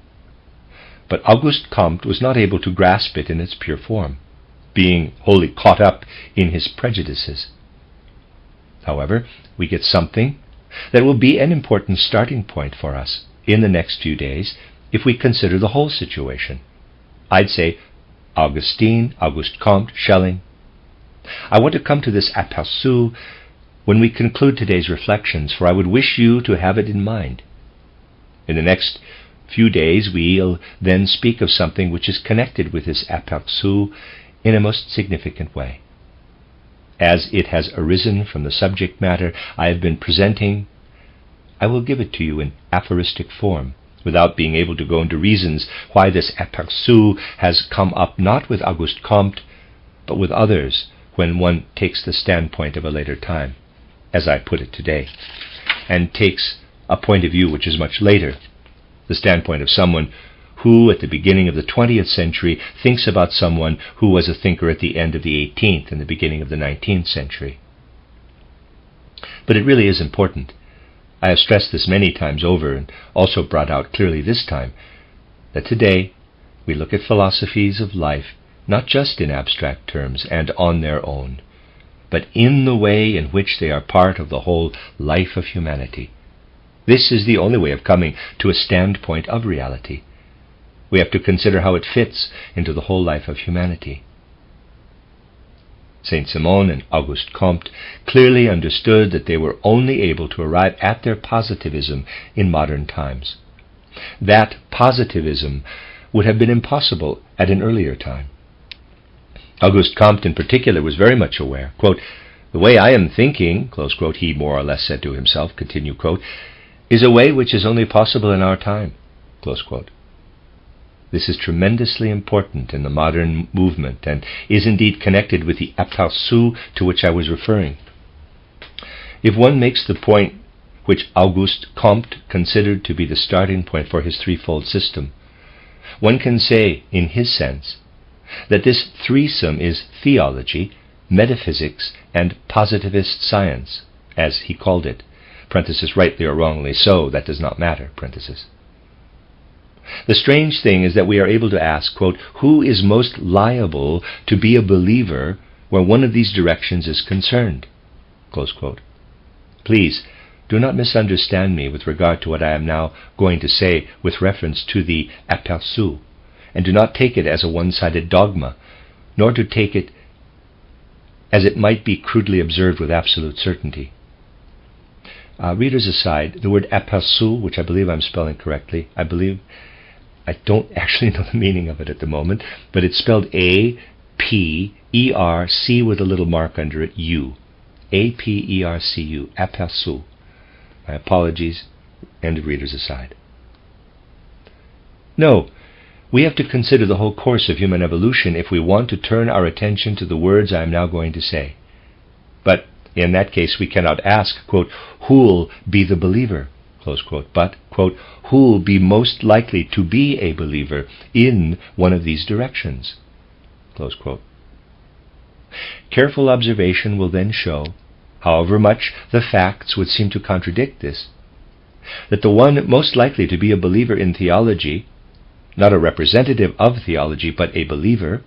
but Auguste Comte was not able to grasp it in its pure form, being wholly caught up in his prejudices. However, we get something that will be an important starting point for us in the next few days if we consider the whole situation. I'd say Augustine, Auguste Comte, Schelling. I want to come to this aperçu when we conclude today's reflections, for I would wish you to have it in mind. In the next few days we'll then speak of something which is connected with this aperçu in a most significant way. As it has arisen from the subject matter I have been presenting, I will give it to you in aphoristic form, without being able to go into reasons why this aperçu has come up not with Auguste Comte, but with others when one takes the standpoint of a later time, as I put it today, and takes a point of view which is much later, the standpoint of someone who at the beginning of the 20th century thinks about someone who was a thinker at the end of the 18th and the beginning of the 19th century. But it really is important. I have stressed this many times over and also brought out clearly this time that today we look at philosophies of life not just in abstract terms and on their own, but in the way in which they are part of the whole life of humanity. This is the only way of coming to a standpoint of reality. We have to consider how it fits into the whole life of humanity. Saint-Simon and Auguste Comte clearly understood that they were only able to arrive at their positivism in modern times. That positivism would have been impossible at an earlier time. Auguste Comte in particular was very much aware, quote, "The way I am thinking," close quote, he more or less said to himself, continue quote, "is a way which is only possible in our time," close quote. This is tremendously important in the modern movement and is indeed connected with the aperçu to which I was referring. If one makes the point which Auguste Comte considered to be the starting point for his threefold system, one can say, in his sense, that this threesome is theology, metaphysics, and positivist science, as he called it, parenthesis, rightly or wrongly so, that does not matter, parenthesis. The strange thing is that we are able to ask, quote, who is most liable to be a believer where one of these directions is concerned, close quote. Please, do not misunderstand me with regard to what I am now going to say with reference to the aperçu, and do not take it as a one-sided dogma, nor to take it as it might be crudely observed with absolute certainty. Readers aside, the word aperçu, which I believe I'm spelling correctly, I don't actually know the meaning of it at the moment, but it's spelled A-P-E-R-C with a little mark under it, U. A-P-E-R-C-U, aperçu. My apologies, and readers aside. No, we have to consider the whole course of human evolution if we want to turn our attention to the words I am now going to say. But In that case, we cannot ask, quote, who'll be the believer, close quote, but, quote, who'll be most likely to be a believer in one of these directions, close quote. Careful observation will then show, however much the facts would seem to contradict this, that the one most likely to be a believer in theology, not a representative of theology, but a believer,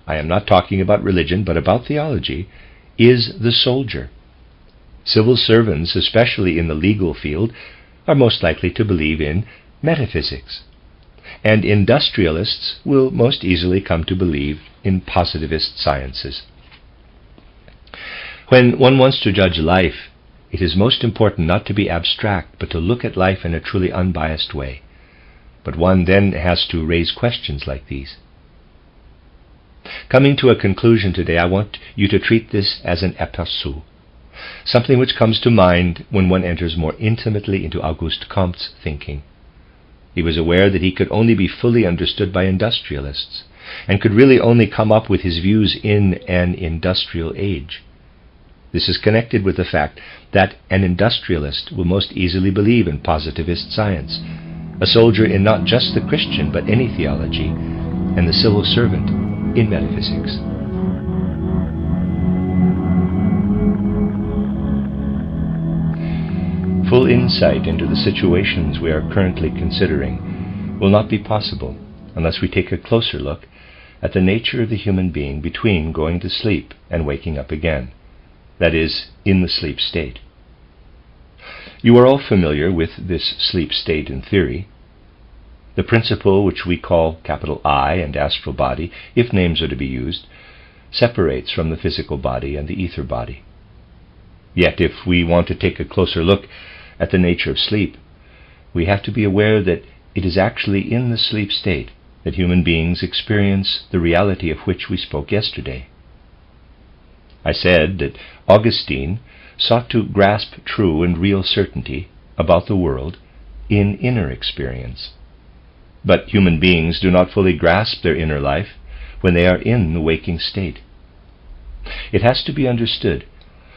I am not talking about religion, but about theology, is the soldier. Civil servants, especially in the legal field, are most likely to believe in metaphysics, and industrialists will most easily come to believe in positivist sciences. When one wants to judge life, it is most important not to be abstract, but to look at life in a truly unbiased way. But one then has to raise questions like these. Coming to a conclusion today, I want you to treat this as an aperçu, something which comes to mind when one enters more intimately into Auguste Comte's thinking. He was aware that he could only be fully understood by industrialists, and could really only come up with his views in an industrial age. This is connected with the fact that an industrialist will most easily believe in positivist science, a soldier in not just the Christian but any theology, and the civil servant in metaphysics. Full insight into the situations we are currently considering will not be possible unless we take a closer look at the nature of the human being between going to sleep and waking up again, that is, in the sleep state. You are all familiar with this sleep state in theory. The principle, which we call capital I and astral body, if names are to be used, separates from the physical body and the ether body. Yet if we want to take a closer look at the nature of sleep, we have to be aware that it is actually in the sleep state that human beings experience the reality of which we spoke yesterday. I said that Augustine sought to grasp true and real certainty about the world in inner experience. But human beings do not fully grasp their inner life when they are in the waking state. It has to be understood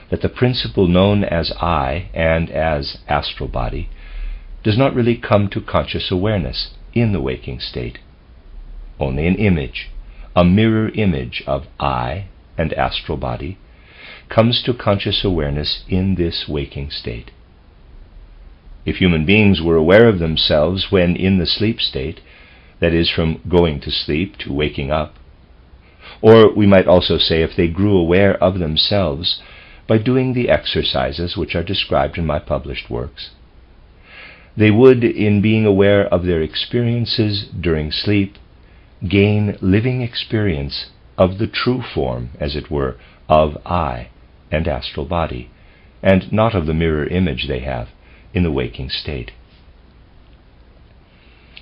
that the principle known as I and as astral body does not really come to conscious awareness in the waking state. Only an image, a mirror image of I and astral body, comes to conscious awareness in this waking state. If human beings were aware of themselves when in the sleep state, that is, from going to sleep to waking up, or we might also say if they grew aware of themselves by doing the exercises which are described in my published works, they would, in being aware of their experiences during sleep, gain living experience of the true form, as it were, of I and astral body, and not of the mirror image they have in the waking state.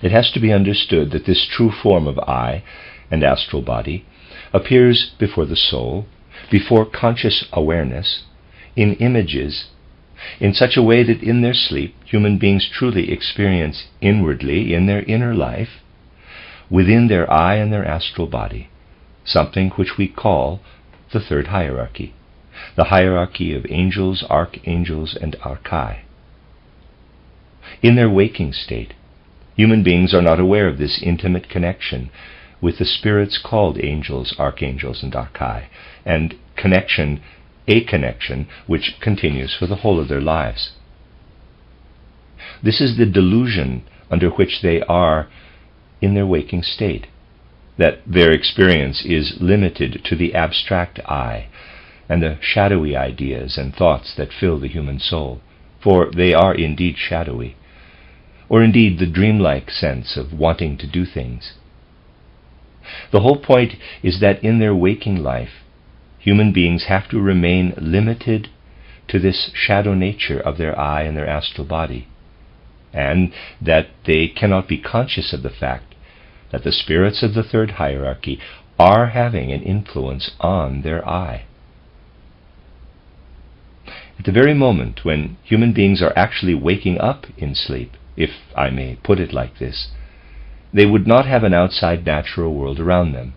It has to be understood that this true form of I and astral body appears before the soul, before conscious awareness, in images, in such a way that in their sleep human beings truly experience inwardly, in their inner life, within their I and their astral body, something which we call the third hierarchy, the hierarchy of angels, archangels, and archai. In their waking state, human beings are not aware of this intimate connection with the spirits called angels, archangels, and archai, and a connection which continues for the whole of their lives. This is the delusion under which they are in their waking state, that their experience is limited to the abstract I and the shadowy ideas and thoughts that fill the human soul, for they are indeed shadowy, or indeed the dreamlike sense of wanting to do things. The whole point is that in their waking life, human beings have to remain limited to this shadow nature of their I and their astral body, and that they cannot be conscious of the fact that the spirits of the third hierarchy are having an influence on their I. At the very moment when human beings are actually waking up in sleep, if I may put it like this, they would not have an outside natural world around them,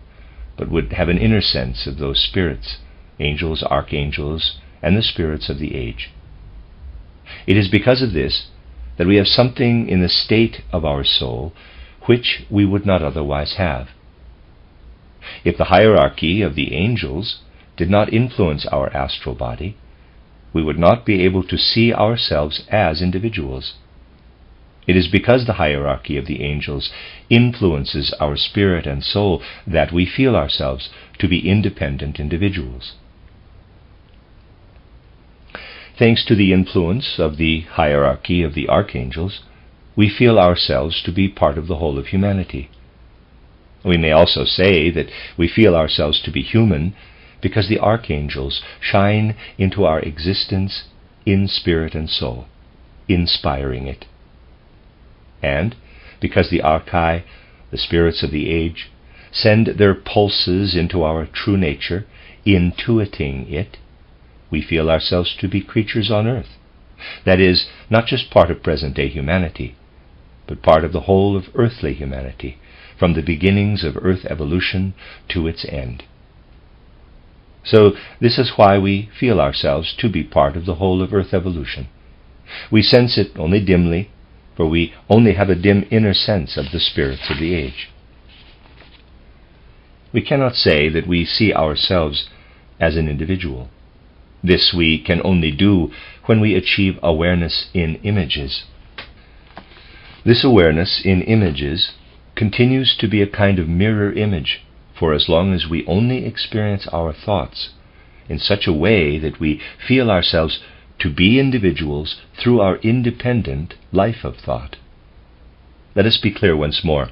but would have an inner sense of those spirits, angels, archangels, and the spirits of the age. It is because of this that we have something in the state of our soul which we would not otherwise have. If the hierarchy of the angels did not influence our astral body, we would not be able to see ourselves as individuals. It is because the hierarchy of the angels influences our spirit and soul that we feel ourselves to be independent individuals. Thanks to the influence of the hierarchy of the archangels, we feel ourselves to be part of the whole of humanity. We may also say that we feel ourselves to be human because the archangels shine into our existence in spirit and soul, inspiring it. And because the archai, the spirits of the age, send their pulses into our true nature, intuiting it, we feel ourselves to be creatures on earth. That is, not just part of present-day humanity, but part of the whole of earthly humanity, from the beginnings of earth evolution to its end. So this is why we feel ourselves to be part of the whole of earth evolution. We sense it only dimly, for we only have a dim inner sense of the spirits of the age. We cannot say that we see ourselves as an individual. This we can only do when we achieve awareness in images. This awareness in images continues to be a kind of mirror image for as long as we only experience our thoughts in such a way that we feel ourselves to be individuals through our independent life of thought. Let us be clear once more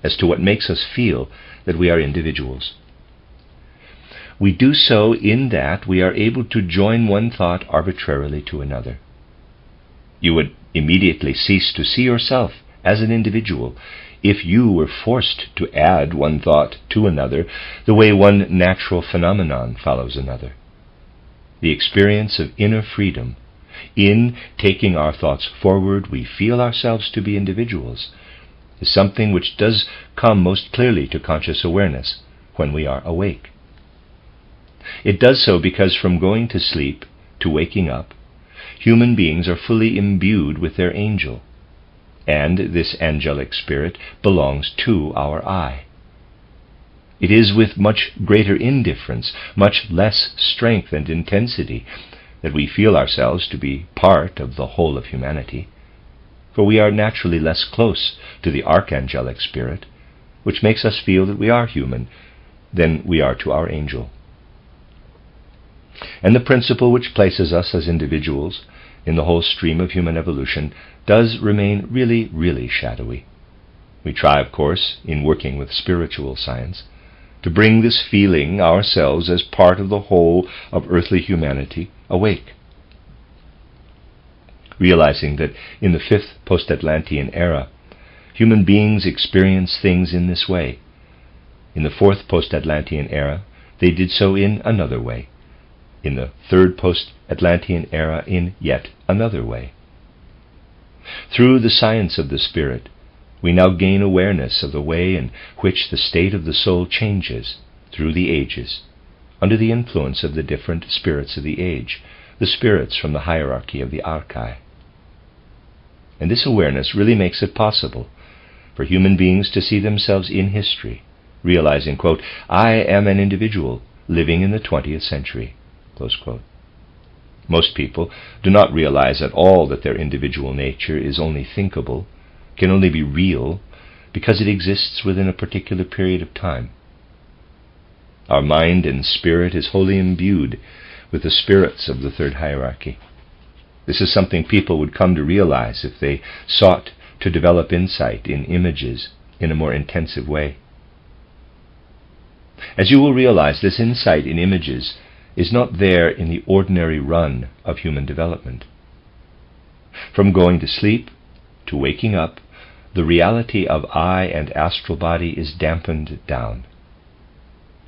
as to what makes us feel that we are individuals. We do so in that we are able to join one thought arbitrarily to another. You would immediately cease to see yourself as an individual if you were forced to add one thought to another the way one natural phenomenon follows another. The experience of inner freedom, in taking our thoughts forward we feel ourselves to be individuals, is something which does come most clearly to conscious awareness when we are awake. It does so because from going to sleep to waking up, human beings are fully imbued with their angel, and this angelic spirit belongs to our I. It is with much greater indifference, much less strength and intensity, that we feel ourselves to be part of the whole of humanity, for we are naturally less close to the archangelic spirit, which makes us feel that we are human, than we are to our angel. And the principle which places us as individuals in the whole stream of human evolution does remain really, really shadowy. We try, of course, in working with spiritual science, to bring this feeling ourselves as part of the whole of earthly humanity awake. Realizing that in the fifth post-Atlantean era, human beings experience things in this way. In the fourth post-Atlantean era, they did so in another way. In the third post-Atlantean era, in yet another way. Through the science of the spirit, we now gain awareness of the way in which the state of the soul changes through the ages, under the influence of the different spirits of the age, the spirits from the hierarchy of the archai. And this awareness really makes it possible for human beings to see themselves in history, realizing, quote, I am an individual living in the 20th century. Close quote. Most people do not realize at all that their individual nature is only thinkable, can only be real, because it exists within a particular period of time. Our mind and spirit is wholly imbued with the spirits of the third hierarchy. This is something people would come to realize if they sought to develop insight in images in a more intensive way. As you will realize, this insight in images is not there in the ordinary run of human development. From going to sleep to waking up, the reality of I and astral body is dampened down.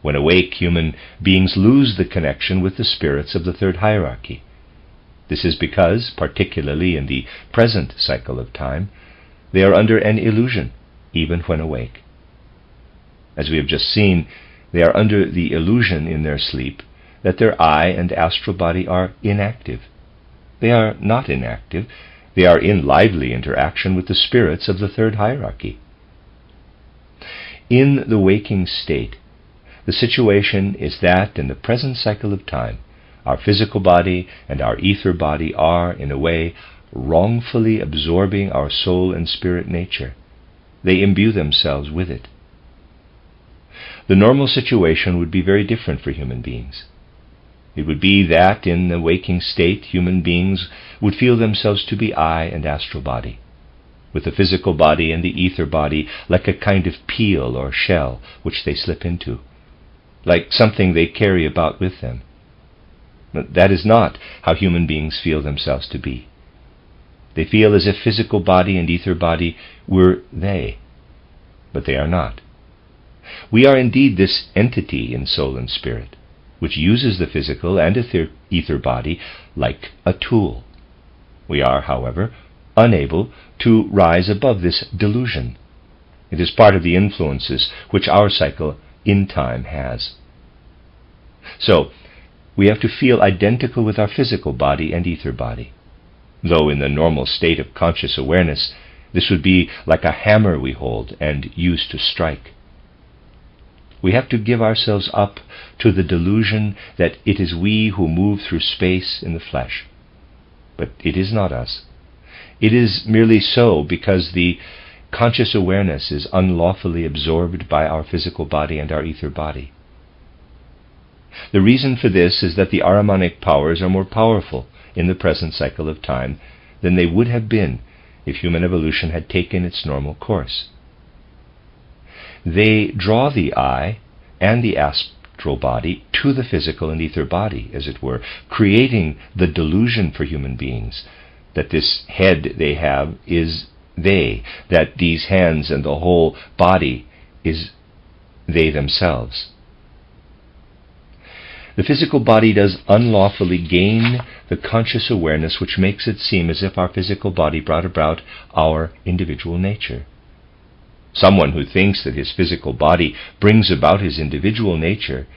When awake, human beings lose the connection with the spirits of the third hierarchy. This is because, particularly in the present cycle of time, they are under an illusion, even when awake. As we have just seen, they are under the illusion in their sleep that their I and astral body are inactive. They are not inactive. They are in lively interaction with the spirits of the third hierarchy. In the waking state, the situation is that in the present cycle of time, our physical body and our ether body are, in a way, wrongfully absorbing our soul and spirit nature. They imbue themselves with it. The normal situation would be very different for human beings. It would be that in the waking state, human beings would feel themselves to be I and astral body, with the physical body and the ether body like a kind of peel or shell which they slip into, like something they carry about with them. But that is not how human beings feel themselves to be. They feel as if physical body and ether body were they, but they are not. We are indeed this entity in soul and spirit, which uses the physical and ether body like a tool. We are, however, unable to rise above this delusion. It is part of the influences which our cycle in time has. So, we have to feel identical with our physical body and ether body, though in the normal state of conscious awareness, this would be like a hammer we hold and use to strike. We have to give ourselves up to the delusion that it is we who move through space in the flesh. But it is not us. It is merely so because the conscious awareness is unlawfully absorbed by our physical body and our ether body. The reason for this is that the Ahrimanic powers are more powerful in the present cycle of time than they would have been if human evolution had taken its normal course. They draw the I and the astral body to the physical and ether body, as it were, creating the delusion for human beings that this head they have is they, that these hands and the whole body is they themselves. The physical body does unlawfully gain the conscious awareness which makes it seem as if our physical body brought about our individual nature. Someone who thinks that his physical body brings about his individual nature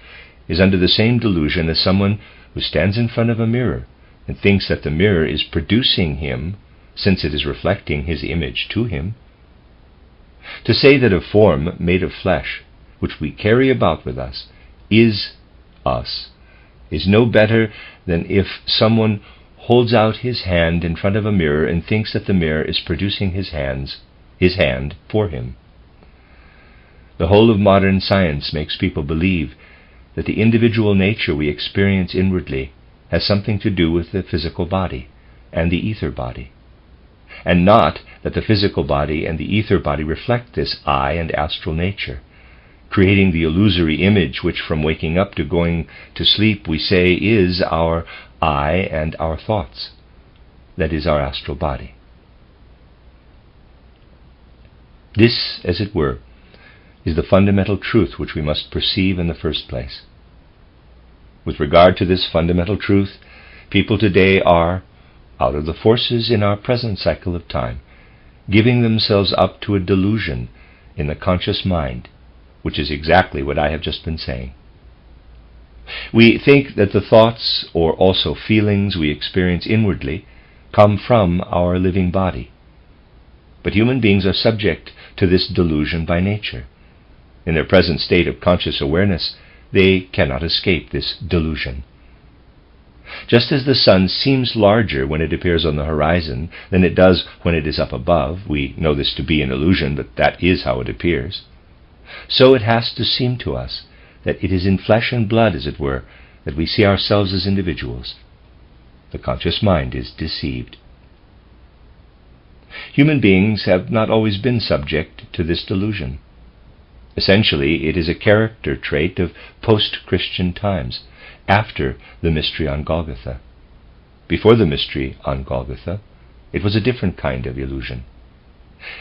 is under the same delusion as someone who stands in front of a mirror and thinks that the mirror is producing him, since it is reflecting his image to him. To say that a form made of flesh, which we carry about with us, is us, is no better than if someone holds out his hand in front of a mirror and thinks that the mirror is producing his hand for him. The whole of modern science makes people believe that the individual nature we experience inwardly has something to do with the physical body and the ether body, and not that the physical body and the ether body reflect this I and astral nature, creating the illusory image which from waking up to going to sleep we say is our I and our thoughts, that is our astral body. This, as it were, is the fundamental truth which we must perceive in the first place. With regard to this fundamental truth, people today are, out of the forces in our present cycle of time, giving themselves up to a delusion in the conscious mind, which is exactly what I have just been saying. We think that the thoughts, or also feelings we experience inwardly, come from our living body. But human beings are subject to this delusion by nature. In their present state of conscious awareness, they cannot escape this delusion. Just as the sun seems larger when it appears on the horizon than it does when it is up above, we know this to be an illusion, but that is how it appears, so it has to seem to us that it is in flesh and blood, as it were, that we see ourselves as individuals. The conscious mind is deceived. Human beings have not always been subject to this delusion. Essentially, it is a character trait of post-Christian times, after the mystery on Golgotha. Before the mystery on Golgotha, it was a different kind of illusion.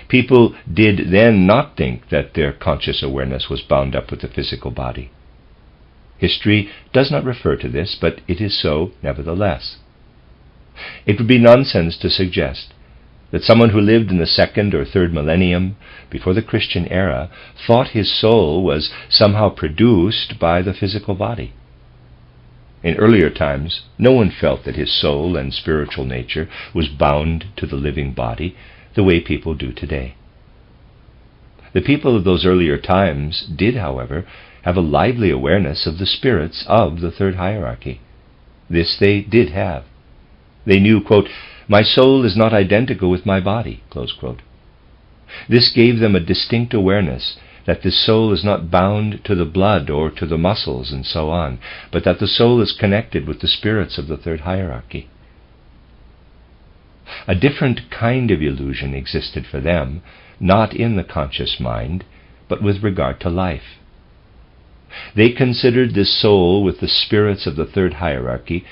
People did then not think that their conscious awareness was bound up with the physical body. History does not refer to this, but it is so nevertheless. It would be nonsense to suggest that someone who lived in the 2nd or 3rd millennium before the Christian era thought his soul was somehow produced by the physical body. In earlier times, no one felt that his soul and spiritual nature was bound to the living body the way people do today. The people of those earlier times did, however, have a lively awareness of the spirits of the third hierarchy. This they did have. They knew, quote, "My soul is not identical with my body," close quote. This gave them a distinct awareness that the soul is not bound to the blood or to the muscles and so on, but that the soul is connected with the spirits of the third hierarchy. A different kind of illusion existed for them, not in the conscious mind, but with regard to life. They considered this soul with the spirits of the third hierarchy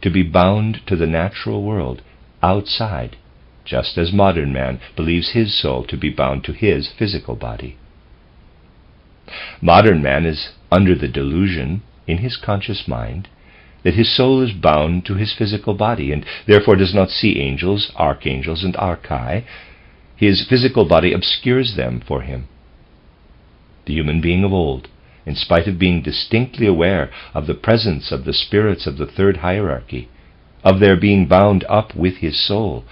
to be bound to the natural world outside, just as modern man believes his soul to be bound to his physical body. Modern man is under the delusion in his conscious mind that his soul is bound to his physical body and therefore does not see angels, archangels, and archai. His physical body obscures them for him. The human being of old, in spite of being distinctly aware of the presence of the spirits of the third hierarchy, of their being bound up with his soul,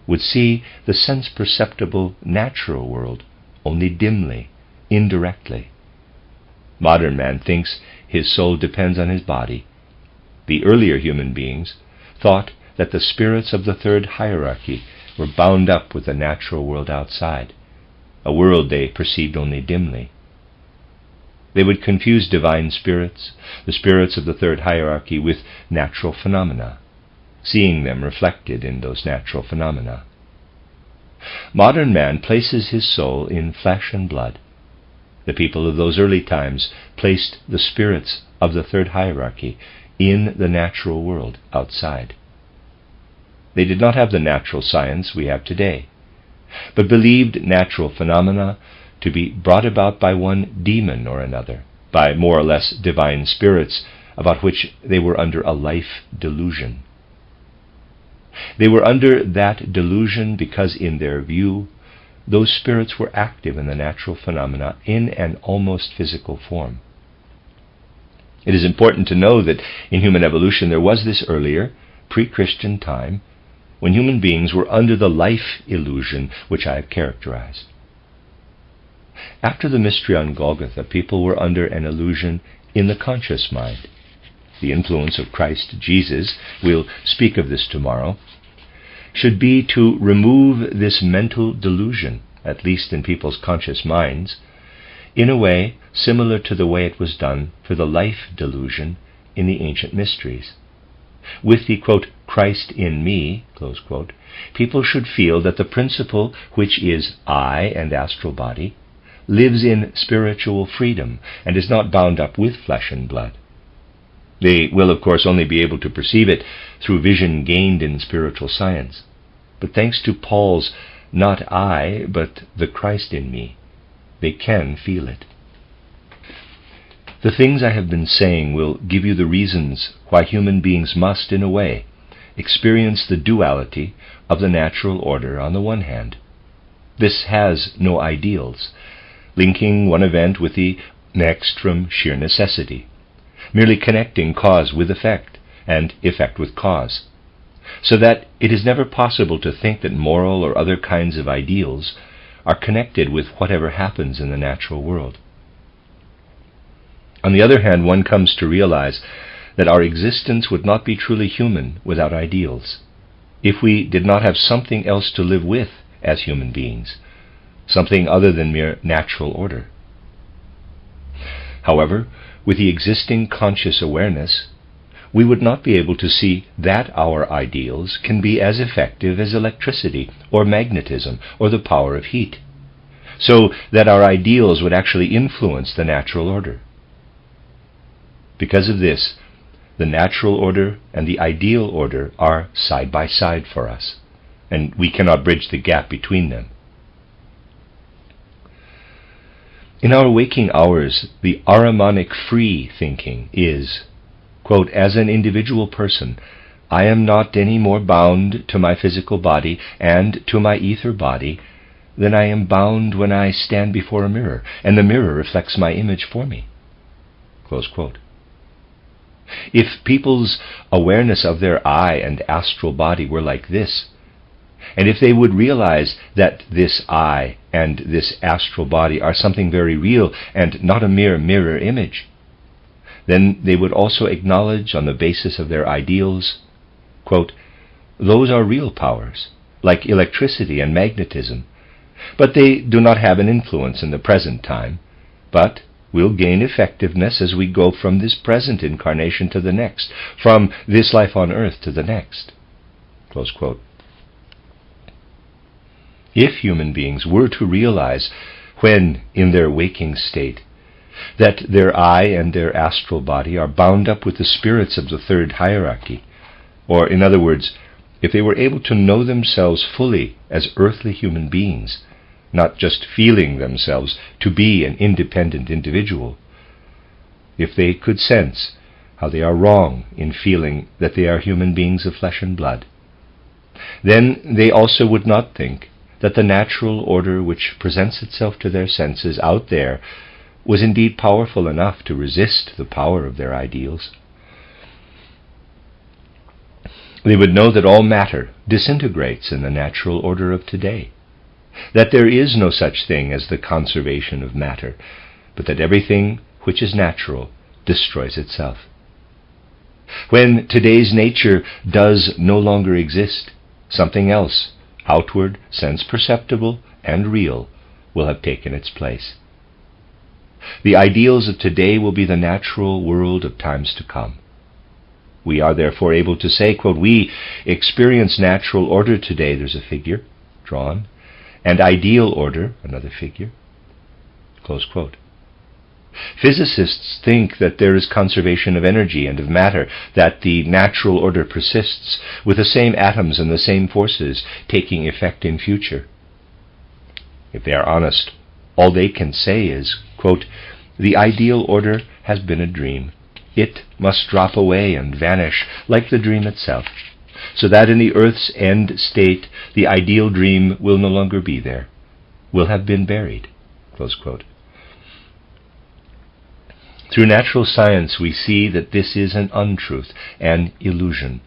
would see the sense-perceptible natural world only dimly, indirectly. Modern man thinks his soul depends on his body. The earlier human beings thought that the spirits of the third hierarchy were bound up with the natural world outside, a world they perceived only dimly. They would confuse divine spirits, the spirits of the third hierarchy, with natural phenomena, seeing them reflected in those natural phenomena. Modern man places his soul in flesh and blood. The people of those early times placed the spirits of the third hierarchy in the natural world outside. They did not have the natural science we have today, but believed natural phenomena to be brought about by one demon or another, by more or less divine spirits about which they were under a life delusion. They were under that delusion because, in their view, those spirits were active in the natural phenomena in an almost physical form. It is important to know that in human evolution there was this earlier, pre-Christian time when human beings were under the life illusion which I have characterized. After the mystery on Golgotha, people were under an illusion in the conscious mind. The influence of Christ Jesus, we'll speak of this tomorrow, should be to remove this mental delusion, at least in people's conscious minds, in a way similar to the way it was done for the life delusion in the ancient mysteries. With the, quote, "Christ in me," close quote, people should feel that the principle which is I and astral body lives in spiritual freedom and is not bound up with flesh and blood. They will, of course, only be able to perceive it through vision gained in spiritual science. But thanks to Paul's "not I, but the Christ in me," they can feel it. The things I have been saying will give you the reasons why human beings must, in a way, experience the duality of the natural order on the one hand. This has no ideals, linking one event with the next from sheer necessity, merely connecting cause with effect and effect with cause, so that it is never possible to think that moral or other kinds of ideals are connected with whatever happens in the natural world. On the other hand, one comes to realize that our existence would not be truly human without ideals, if we did not have something else to live with as human beings, something other than mere natural order. However, with the existing conscious awareness, we would not be able to see that our ideals can be as effective as electricity or magnetism or the power of heat, so that our ideals would actually influence the natural order. Because of this, the natural order and the ideal order are side by side for us, and we cannot bridge the gap between them. In our waking hours, the Ahrimanic free thinking is, quote, "As an individual person, I am not any more bound to my physical body and to my ether body than I am bound when I stand before a mirror, and the mirror reflects my image for me," close quote. If people's awareness of their I and astral body were like this, and if they would realize that this I and this astral body are something very real and not a mere mirror image, then they would also acknowledge on the basis of their ideals, quote, those are real powers, like electricity and magnetism, but they do not have an influence in the present time, but will gain effectiveness as we go from this present incarnation to the next, from this life on earth to the next. Close quote. If human beings were to realize, when in their waking state, that their I and their astral body are bound up with the spirits of the third hierarchy, or in other words, if they were able to know themselves fully as earthly human beings, not just feeling themselves to be an independent individual, if they could sense how they are wrong in feeling that they are human beings of flesh and blood, then they also would not think that the natural order which presents itself to their senses out there was indeed powerful enough to resist the power of their ideals. They would know that all matter disintegrates in the natural order of today, that there is no such thing as the conservation of matter, but that everything which is natural destroys itself. When today's nature does no longer exist, something else, outward, sense-perceptible, and real, will have taken its place. The ideals of today will be the natural world of times to come. We are therefore able to say, quote, we experience natural order today, there's a figure drawn, and ideal order, another figure, close quote. Physicists think that there is conservation of energy and of matter, that the natural order persists, with the same atoms and the same forces taking effect in future. If they are honest, all they can say is, quote, the ideal order has been a dream. It must drop away and vanish like the dream itself, so that in the earth's end state the ideal dream will no longer be there, will have been buried. Close quote. Through natural science we see that this is an untruth, an illusion.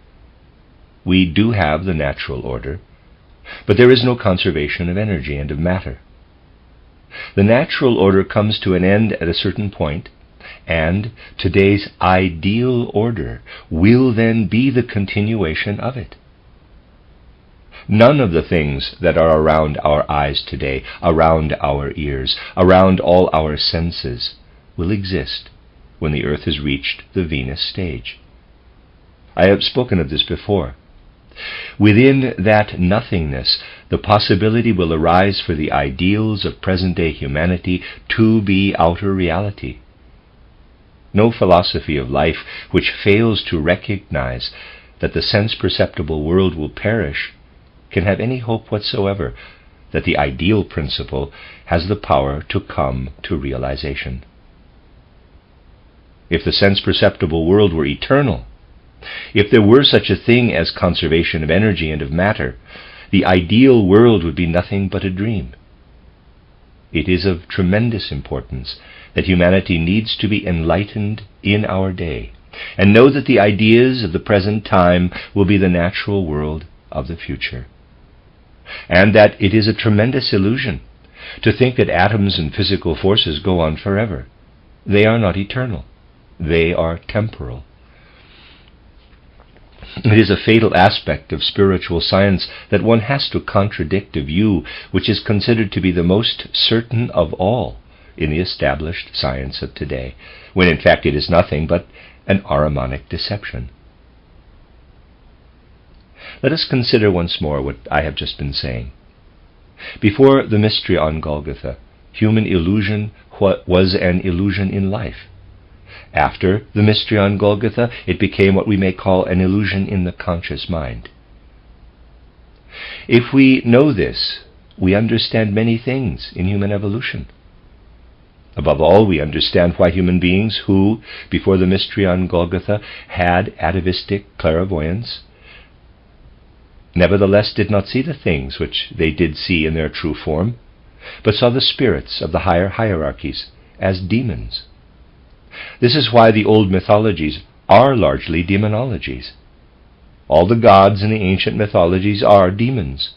We do have the natural order, but there is no conservation of energy and of matter. The natural order comes to an end at a certain point, and today's ideal order will then be the continuation of it. None of the things that are around our eyes today, around our ears, around all our senses, will exist when the earth has reached the Venus stage. I have spoken of this before. Within that nothingness, the possibility will arise for the ideals of present-day humanity to be outer reality. No philosophy of life which fails to recognize that the sense-perceptible world will perish can have any hope whatsoever that the ideal principle has the power to come to realization. If the sense-perceptible world were eternal, if there were such a thing as conservation of energy and of matter, the ideal world would be nothing but a dream. It is of tremendous importance that humanity needs to be enlightened in our day, and know that the ideas of the present time will be the natural world of the future, and that it is a tremendous illusion to think that atoms and physical forces go on forever. They are not eternal. They are temporal. It is a fatal aspect of spiritual science that one has to contradict a view which is considered to be the most certain of all in the established science of today, when in fact it is nothing but an Ahrimanic deception. Let us consider once more what I have just been saying. Before the mystery on Golgotha, human illusion was an illusion in life. After the mystery on Golgotha, it became what we may call an illusion in the conscious mind. If we know this, we understand many things in human evolution. Above all, we understand why human beings who, before the mystery on Golgotha, had atavistic clairvoyance, nevertheless did not see the things which they did see in their true form, but saw the spirits of the higher hierarchies as demons. This is why the old mythologies are largely demonologies. All the gods in the ancient mythologies are demons.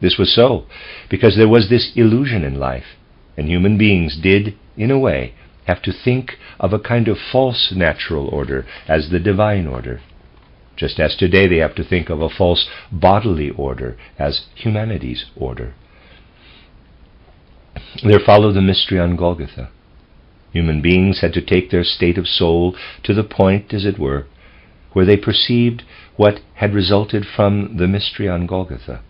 This was so because there was this illusion in life, and human beings did, in a way, have to think of a kind of false natural order as the divine order, just as today they have to think of a false bodily order as humanity's order. There followed the mystery on Golgotha. Human beings had to take their state of soul to the point, as it were, where they perceived what had resulted from the mystery on Golgotha.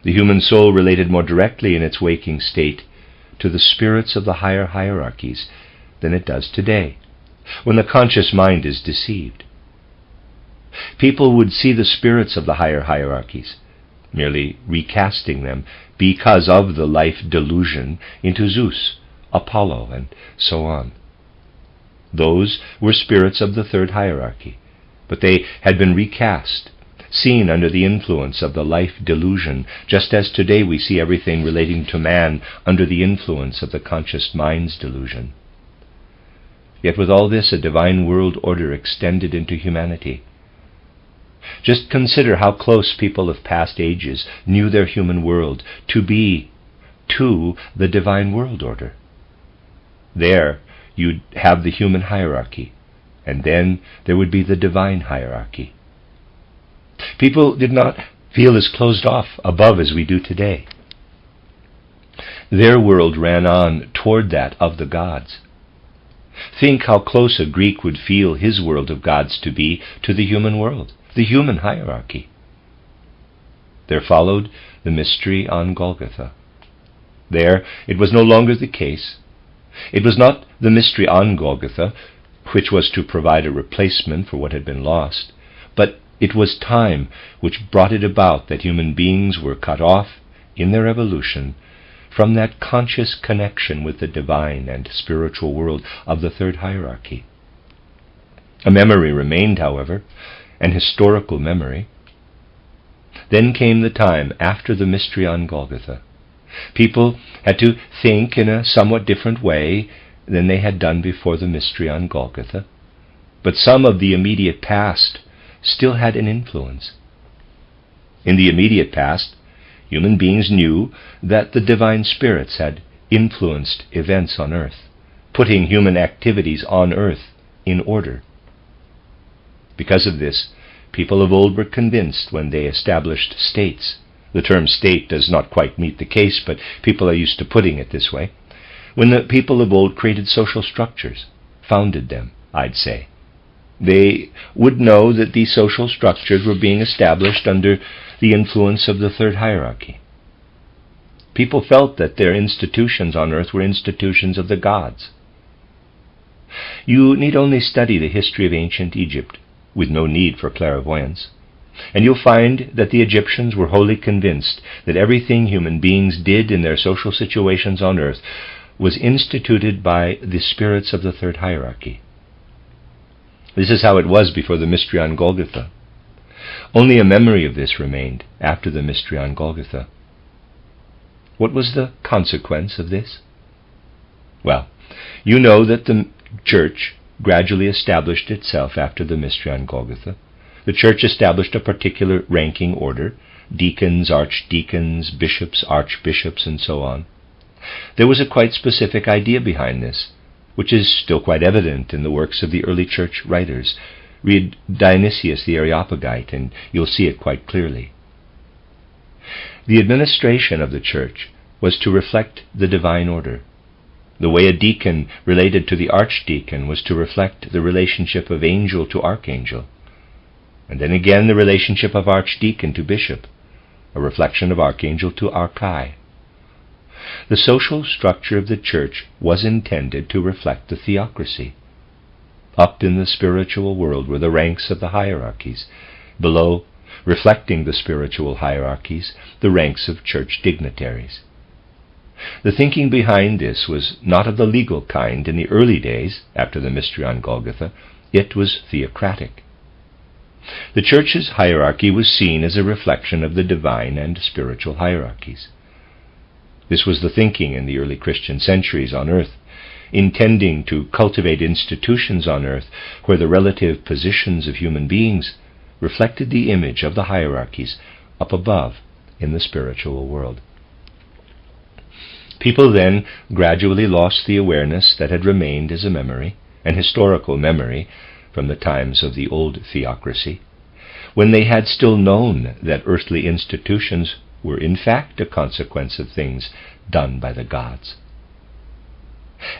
The human soul related more directly in its waking state to the spirits of the higher hierarchies than it does today, when the conscious mind is deceived. People would see the spirits of the higher hierarchies, merely recasting them because of the life delusion into Zeus, Apollo, and so on. Those were spirits of the third hierarchy, but they had been recast, seen under the influence of the life delusion, just as today we see everything relating to man under the influence of the conscious mind's delusion. Yet with all this, a divine world order extended into humanity. Just consider how close people of past ages knew their human world to be to the divine world order. There you'd have the human hierarchy, and then there would be the divine hierarchy. People did not feel as closed off above as we do today. Their world ran on toward that of the gods. Think how close a Greek would feel his world of gods to be to the human world, the human hierarchy. There followed the mystery on Golgotha. There it was no longer the case. It was not the mystery on Golgotha, which was to provide a replacement for what had been lost, but it was time which brought it about that human beings were cut off, in their evolution, from that conscious connection with the divine and spiritual world of the third hierarchy. A memory remained, however, an historical memory. Then came the time after the mystery on Golgotha. People had to think in a somewhat different way than they had done before the mystery on Golgotha, but some of the immediate past still had an influence. In the immediate past, human beings knew that the divine spirits had influenced events on earth, putting human activities on earth in order. Because of this, people of old were convinced when they established states. The term state does not quite meet the case, but people are used to putting it this way. When the people of old created social structures, founded them, I'd say, they would know that these social structures were being established under the influence of the third hierarchy. People felt that their institutions on earth were institutions of the gods. You need only study the history of ancient Egypt, with no need for clairvoyance, and you'll find that the Egyptians were wholly convinced that everything human beings did in their social situations on earth was instituted by the spirits of the third hierarchy. This is how it was before the mystery on Golgotha. Only a memory of this remained after the mystery on Golgotha. What was the consequence of this? Well, you know that the church gradually established itself after the mystery on Golgotha. The church established a particular ranking order, deacons, archdeacons, bishops, archbishops, and so on. There was a quite specific idea behind this, which is still quite evident in the works of the early church writers. Read Dionysius the Areopagite, and you'll see it quite clearly. The administration of the church was to reflect the divine order. The way a deacon related to the archdeacon was to reflect the relationship of angel to archangel, and then again the relationship of archdeacon to bishop, a reflection of archangel to archai. The social structure of the church was intended to reflect the theocracy. Up in the spiritual world were the ranks of the hierarchies. Below, reflecting the spiritual hierarchies, the ranks of church dignitaries. The thinking behind this was not of the legal kind in the early days, after the mystery on Golgotha. It was theocratic. The church's hierarchy was seen as a reflection of the divine and spiritual hierarchies. This was the thinking in the early Christian centuries on earth. intending to cultivate institutions on earth where the relative positions of human beings reflected the image of the hierarchies up above in the spiritual world. People then gradually lost the awareness that had remained as a memory, an historical memory from the times of the old theocracy, when they had still known that earthly institutions were in fact a consequence of things done by the gods.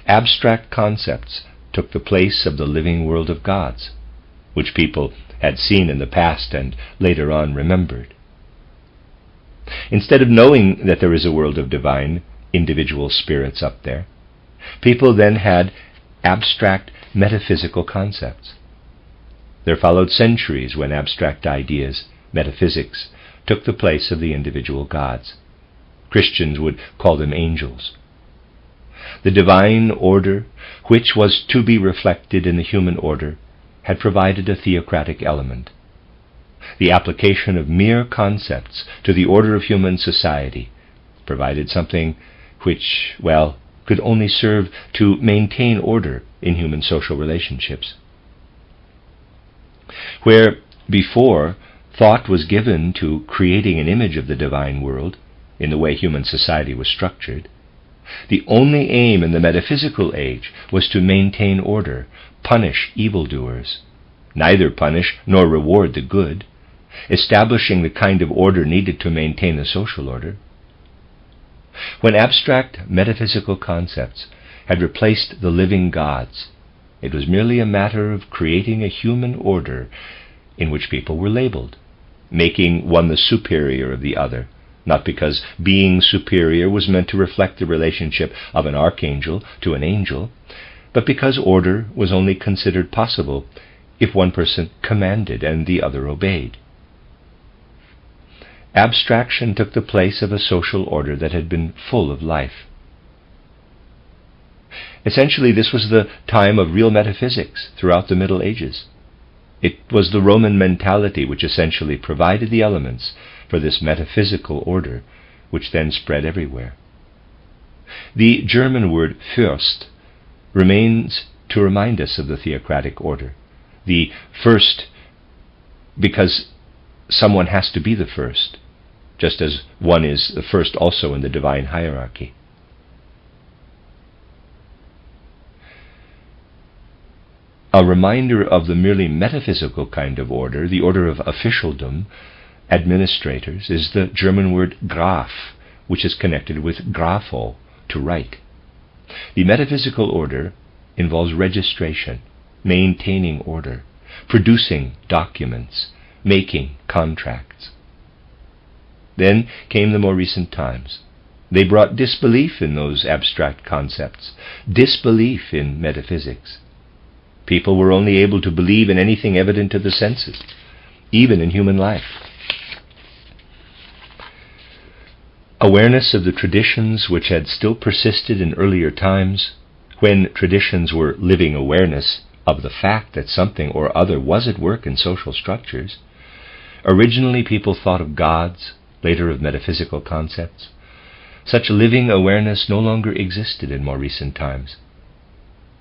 Abstract concepts took the place of the living world of gods, which people had seen in the past and later on remembered. Instead of knowing that there is a world of divine, individual spirits up there, people then had abstract metaphysical concepts. There followed centuries when abstract ideas, metaphysics, took the place of the individual gods. Christians would call them angels. The divine order, which was to be reflected in the human order, had provided a theocratic element. The application of mere concepts to the order of human society provided something which, could only serve to maintain order in human social relationships. Where before thought was given to creating an image of the divine world in the way human society was structured, the only aim in the metaphysical age was to maintain order, punish evildoers, neither punish nor reward the good, establishing the kind of order needed to maintain the social order. When abstract metaphysical concepts had replaced the living gods, it was merely a matter of creating a human order in which people were labeled, making one the superior of the other, not because being superior was meant to reflect the relationship of an archangel to an angel, but because order was only considered possible if one person commanded and the other obeyed. Abstraction took the place of a social order that had been full of life. Essentially, this was the time of real metaphysics throughout the Middle Ages. It was the Roman mentality which essentially provided the elements for this metaphysical order, which then spread everywhere. The German word Fürst remains to remind us of the theocratic order. The first, because someone has to be the first, just as one is the first also in the divine hierarchy. A reminder of the merely metaphysical kind of order, the order of officialdom, administrators, is the German word Graf, which is connected with grafo, to write. The metaphysical order involves registration, maintaining order, producing documents, making contracts. Then came the more recent times. They brought disbelief in those abstract concepts, disbelief in metaphysics. People were only able to believe in anything evident to the senses, even in human life. Awareness of the traditions which had still persisted in earlier times, when traditions were living awareness of the fact that something or other was at work in social structures. Originally people thought of gods, later of metaphysical concepts. Such living awareness no longer existed in more recent times.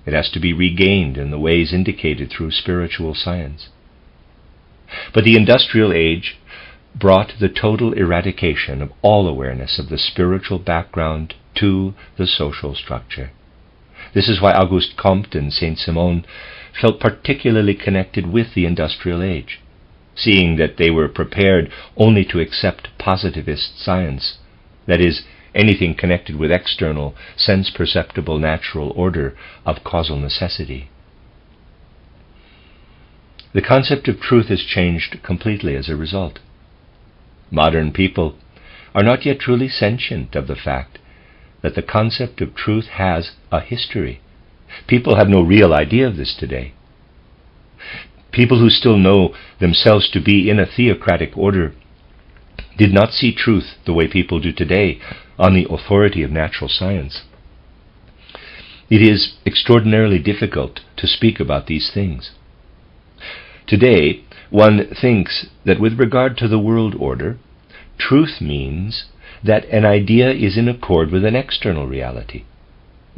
It has to be regained in the ways indicated through spiritual science. But the industrial age brought the total eradication of all awareness of the spiritual background to the social structure. This is why Auguste Comte and Saint-Simon felt particularly connected with the industrial age, seeing that they were prepared only to accept positivist science, that is, anything connected with external, sense-perceptible natural order of causal necessity. The concept of truth has changed completely as a result. Modern people are not yet truly sentient of the fact that the concept of truth has a history. People have no real idea of this today. People who still know themselves to be in a theocratic order did not see truth the way people do today on the authority of natural science. It is extraordinarily difficult to speak about these things. Today, one thinks that with regard to the world order, truth means that an idea is in accord with an external reality.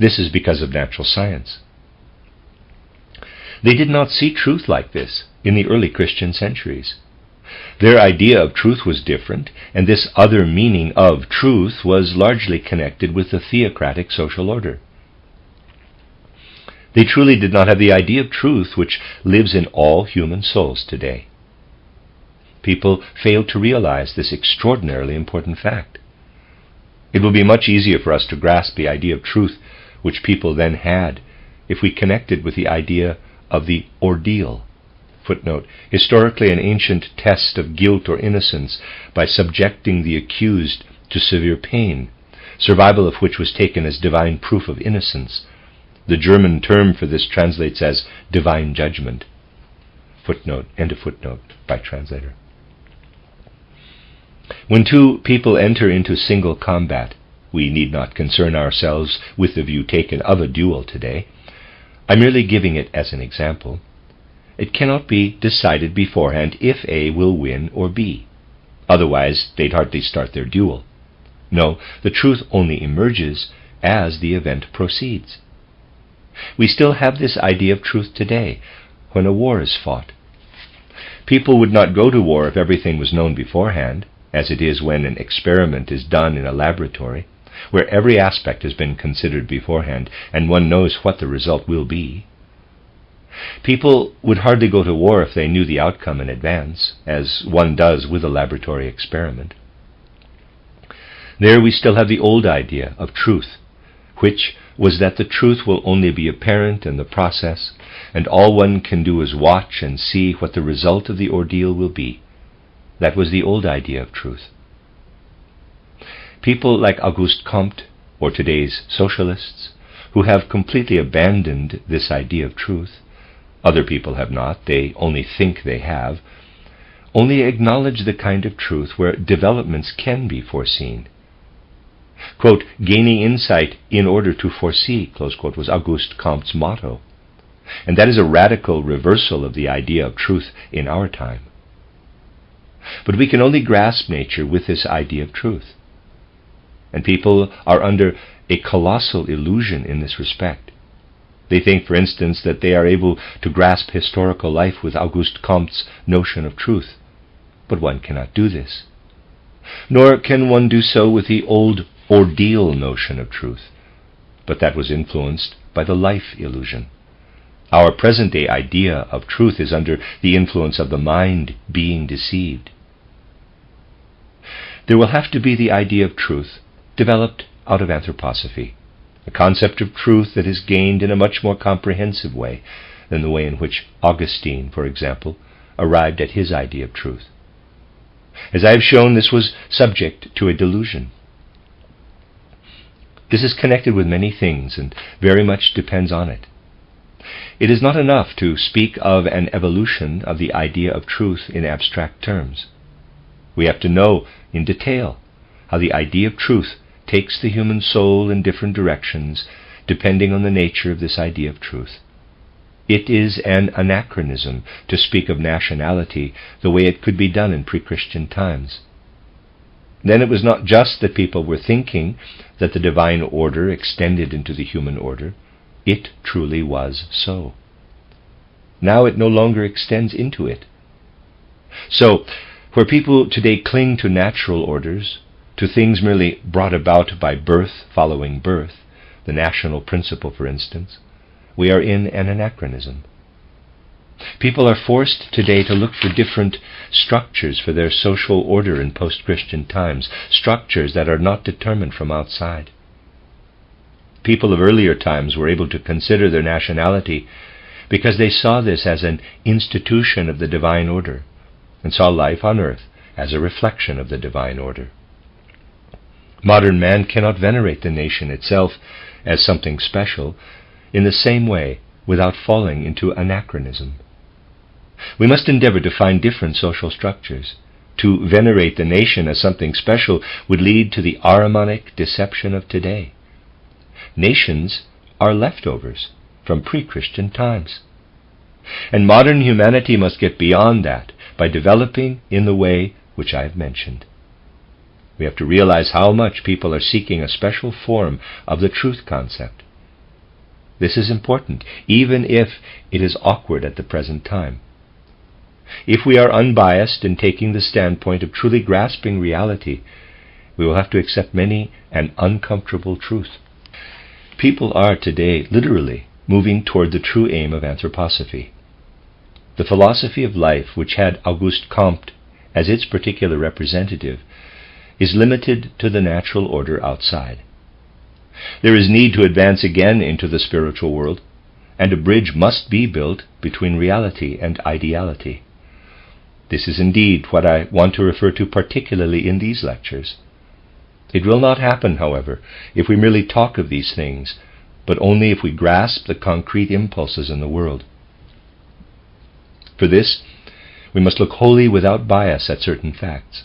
This is because of natural science. They did not see truth like this in the early Christian centuries. Their idea of truth was different, and this other meaning of truth was largely connected with the theocratic social order. They truly did not have the idea of truth which lives in all human souls today. People failed to realize this extraordinarily important fact. It will be much easier for us to grasp the idea of truth which people then had if we connect it with the idea of the ordeal. Footnote, historically an ancient test of guilt or innocence by subjecting the accused to severe pain, survival of which was taken as divine proof of innocence. The German term for this translates as divine judgment. Footnote, end of footnote, by translator. When two people enter into single combat, we need not concern ourselves with the view taken of a duel today. I'm merely giving it as an example. It cannot be decided beforehand if A will win or B. Otherwise, they'd hardly start their duel. No, the truth only emerges as the event proceeds. We still have this idea of truth today when a war is fought. People would not go to war if everything was known beforehand, as it is when an experiment is done in a laboratory, where every aspect has been considered beforehand and one knows what the result will be. People would hardly go to war if they knew the outcome in advance, as one does with a laboratory experiment. There we still have the old idea of truth, which was that the truth will only be apparent in the process, and all one can do is watch and see what the result of the ordeal will be. That was the old idea of truth. People like Auguste Comte, or today's socialists, who have completely abandoned this idea of truth, other people have not, they only think they have, only acknowledge the kind of truth where developments can be foreseen. Quote, gaining insight in order to foresee, close quote, was Auguste Comte's motto. And that is a radical reversal of the idea of truth in our time. But we can only grasp nature with this idea of truth. And people are under a colossal illusion in this respect. They think, for instance, that they are able to grasp historical life with Auguste Comte's notion of truth. But one cannot do this. Nor can one do so with the old ordeal notion of truth. But that was influenced by the life illusion. Our present-day idea of truth is under the influence of the mind being deceived. There will have to be the idea of truth developed out of anthroposophy, a concept of truth that is gained in a much more comprehensive way than the way in which Augustine, for example, arrived at his idea of truth. As I have shown, this was subject to a delusion. This is connected with many things and very much depends on it. It is not enough to speak of an evolution of the idea of truth in abstract terms. We have to know in detail how the idea of truth takes the human soul in different directions depending on the nature of this idea of truth. It is an anachronism to speak of nationality the way it could be done in pre-Christian times. Then it was not just that people were thinking that the divine order extended into the human order. It truly was so. Now it no longer extends into it. So, where people today cling to natural orders, to things merely brought about by birth following birth, the national principle, for instance, we are in an anachronism. People are forced today to look for different structures for their social order in post-Christian times, structures that are not determined from outside. People of earlier times were able to consider their nationality because they saw this as an institution of the divine order and saw life on earth as a reflection of the divine order. Modern man cannot venerate the nation itself as something special in the same way without falling into anachronism. We must endeavor to find different social structures. To venerate the nation as something special would lead to the Ahrimanic deception of today. Nations are leftovers from pre-Christian times. And modern humanity must get beyond that by developing in the way which I have mentioned. We have to realize how much people are seeking a special form of the truth concept, This is important, even if it is awkward at the present time. If we are unbiased in taking the standpoint of truly grasping reality, we will have to accept many an uncomfortable truth. People are today literally moving toward the true aim of anthroposophy. The philosophy of life, which had Auguste Comte as its particular representative, is limited to the natural order outside. There is need to advance again into the spiritual world, and a bridge must be built between reality and ideality. This is indeed what I want to refer to particularly in these lectures. It will not happen, however, if we merely talk of these things, but only if we grasp the concrete impulses in the world. For this, we must look wholly without bias at certain facts.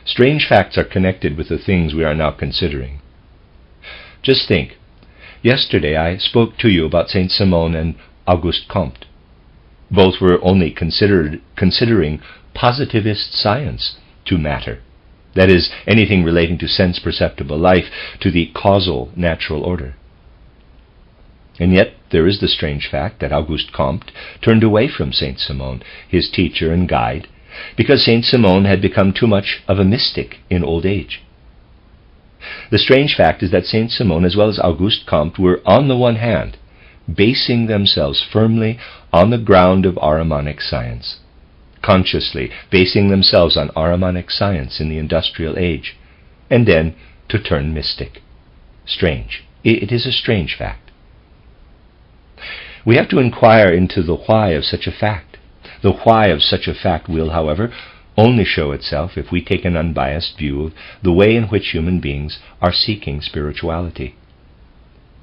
Strange facts are connected with the things we are now considering. Just think, yesterday I spoke to you about Saint Simon and Auguste Comte. Both were only considering positivist science to matter, that is, anything relating to sense-perceptible life, to the causal natural order. And yet there is the strange fact that Auguste Comte turned away from Saint Simon, his teacher and guide, because Saint Simon had become too much of a mystic in old age. The strange fact is that Saint Simon as well as Auguste Comte were, on the one hand, basing themselves firmly on the ground of Ahrimanic science, consciously basing themselves on Ahrimanic science in the industrial age, and then to turn mystic. Strange. It is a strange fact. We have to inquire into the why of such a fact. The why of such a fact will, however, only show itself if we take an unbiased view of the way in which human beings are seeking spirituality.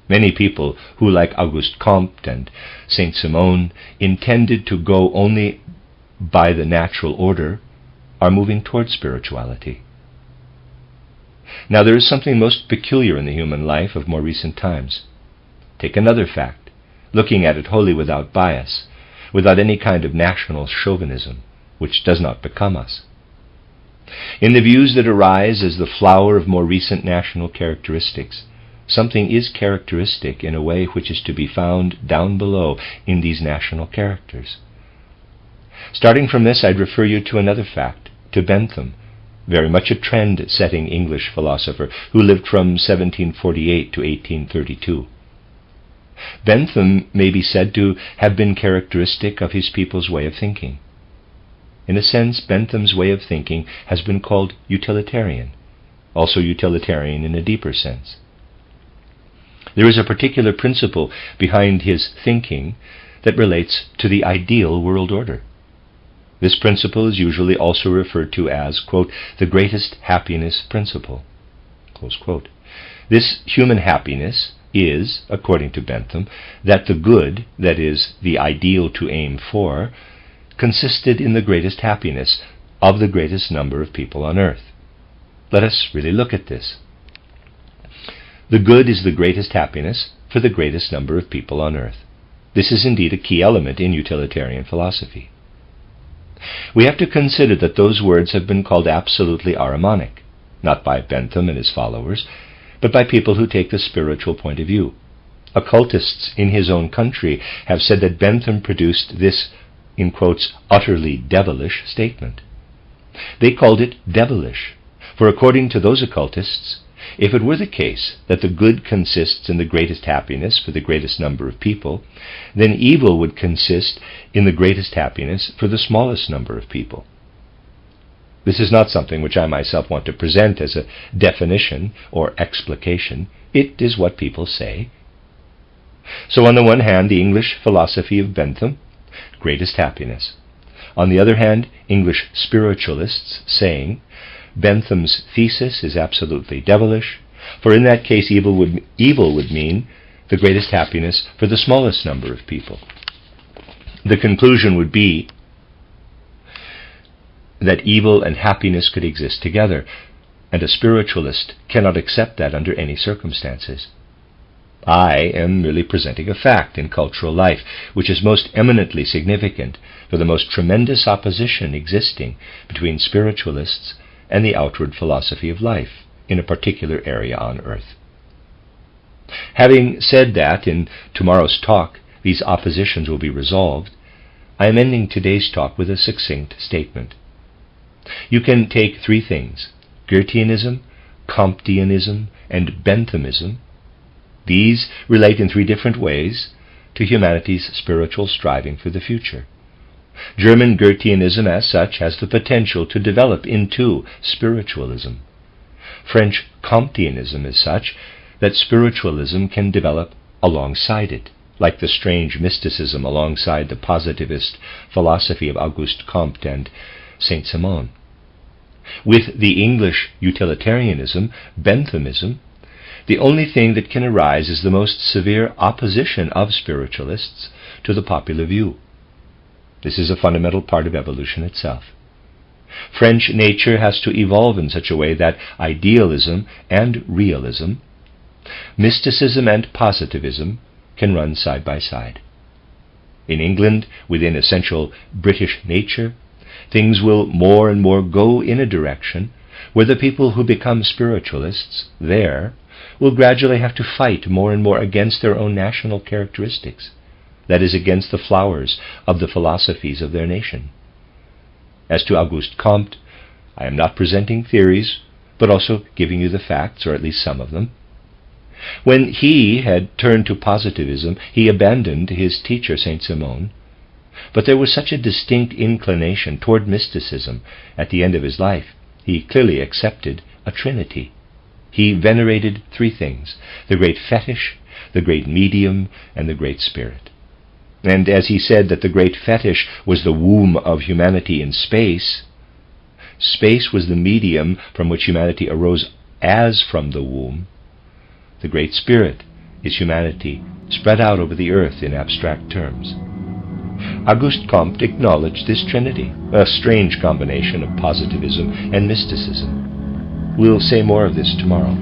Many people who, like Auguste Comte and Saint Simon, intended to go only by the natural order, are moving toward spirituality. Now there is something most peculiar in the human life of more recent times. Take another fact, looking at it wholly without bias, without any kind of national chauvinism, which does not become us. In the views that arise as the flower of more recent national characteristics, something is characteristic in a way which is to be found down below in these national characters. Starting from this, I'd refer you to another fact, to Bentham, very much a trend-setting English philosopher who lived from 1748 to 1832. Bentham may be said to have been characteristic of his people's way of thinking. In a sense, Bentham's way of thinking has been called utilitarian, also utilitarian in a deeper sense. There is a particular principle behind his thinking that relates to the ideal world order. This principle is usually also referred to as, quote, the greatest happiness principle, close quote. This human happiness is, according to Bentham, that the good, that is, the ideal to aim for, consisted in the greatest happiness of the greatest number of people on earth. Let us really look at this. The good is the greatest happiness for the greatest number of people on earth. This is indeed a key element in utilitarian philosophy. We have to consider that those words have been called absolutely Ahrimanic, not by Bentham and his followers, but by people who take the spiritual point of view. Occultists in his own country have said that Bentham produced this, in quotes, utterly devilish statement. They called it devilish, for according to those occultists, if it were the case that the good consists in the greatest happiness for the greatest number of people, then evil would consist in the greatest happiness for the smallest number of people. This is not something which I myself want to present as a definition or explication. It is what people say. So on the one hand, the English philosophy of Bentham, greatest happiness. On the other hand, English spiritualists saying, Bentham's thesis is absolutely devilish, for in that case evil would mean the greatest happiness for the smallest number of people. The conclusion would be that evil and happiness could exist together, and a spiritualist cannot accept that under any circumstances. I am merely presenting a fact in cultural life which is most eminently significant for the most tremendous opposition existing between spiritualists and the outward philosophy of life in a particular area on earth. Having said that in tomorrow's talk these oppositions will be resolved, I am ending today's talk with a succinct statement. You can take three things: Goetheanism, Comteanism, and Benthamism. These relate in three different ways to humanity's spiritual striving for the future. German Goetheanism as such has the potential to develop into spiritualism. French Comteanism is such that spiritualism can develop alongside it, like the strange mysticism alongside the positivist philosophy of Auguste Comte and Saint-Simon. With the English utilitarianism, Benthamism, the only thing that can arise is the most severe opposition of spiritualists to the popular view. This is a fundamental part of evolution itself. French nature has to evolve in such a way that idealism and realism, mysticism and positivism, can run side by side. In England, within essential British nature, things will more and more go in a direction where the people who become spiritualists there will gradually have to fight more and more against their own national characteristics, that is, against the flowers of the philosophies of their nation. As to Auguste Comte, I am not presenting theories, but also giving you the facts, or at least some of them. When he had turned to positivism, he abandoned his teacher Saint-Simon, but there was such a distinct inclination toward mysticism at the end of his life, he clearly accepted a trinity. He venerated three things: the great fetish, the great medium, and the great spirit. And as he said that the great fetish was the womb of humanity in space, space was the medium from which humanity arose as from the womb. The great spirit is humanity spread out over the earth in abstract terms. Auguste Comte acknowledged this trinity, a strange combination of positivism and mysticism. We'll say more of this tomorrow.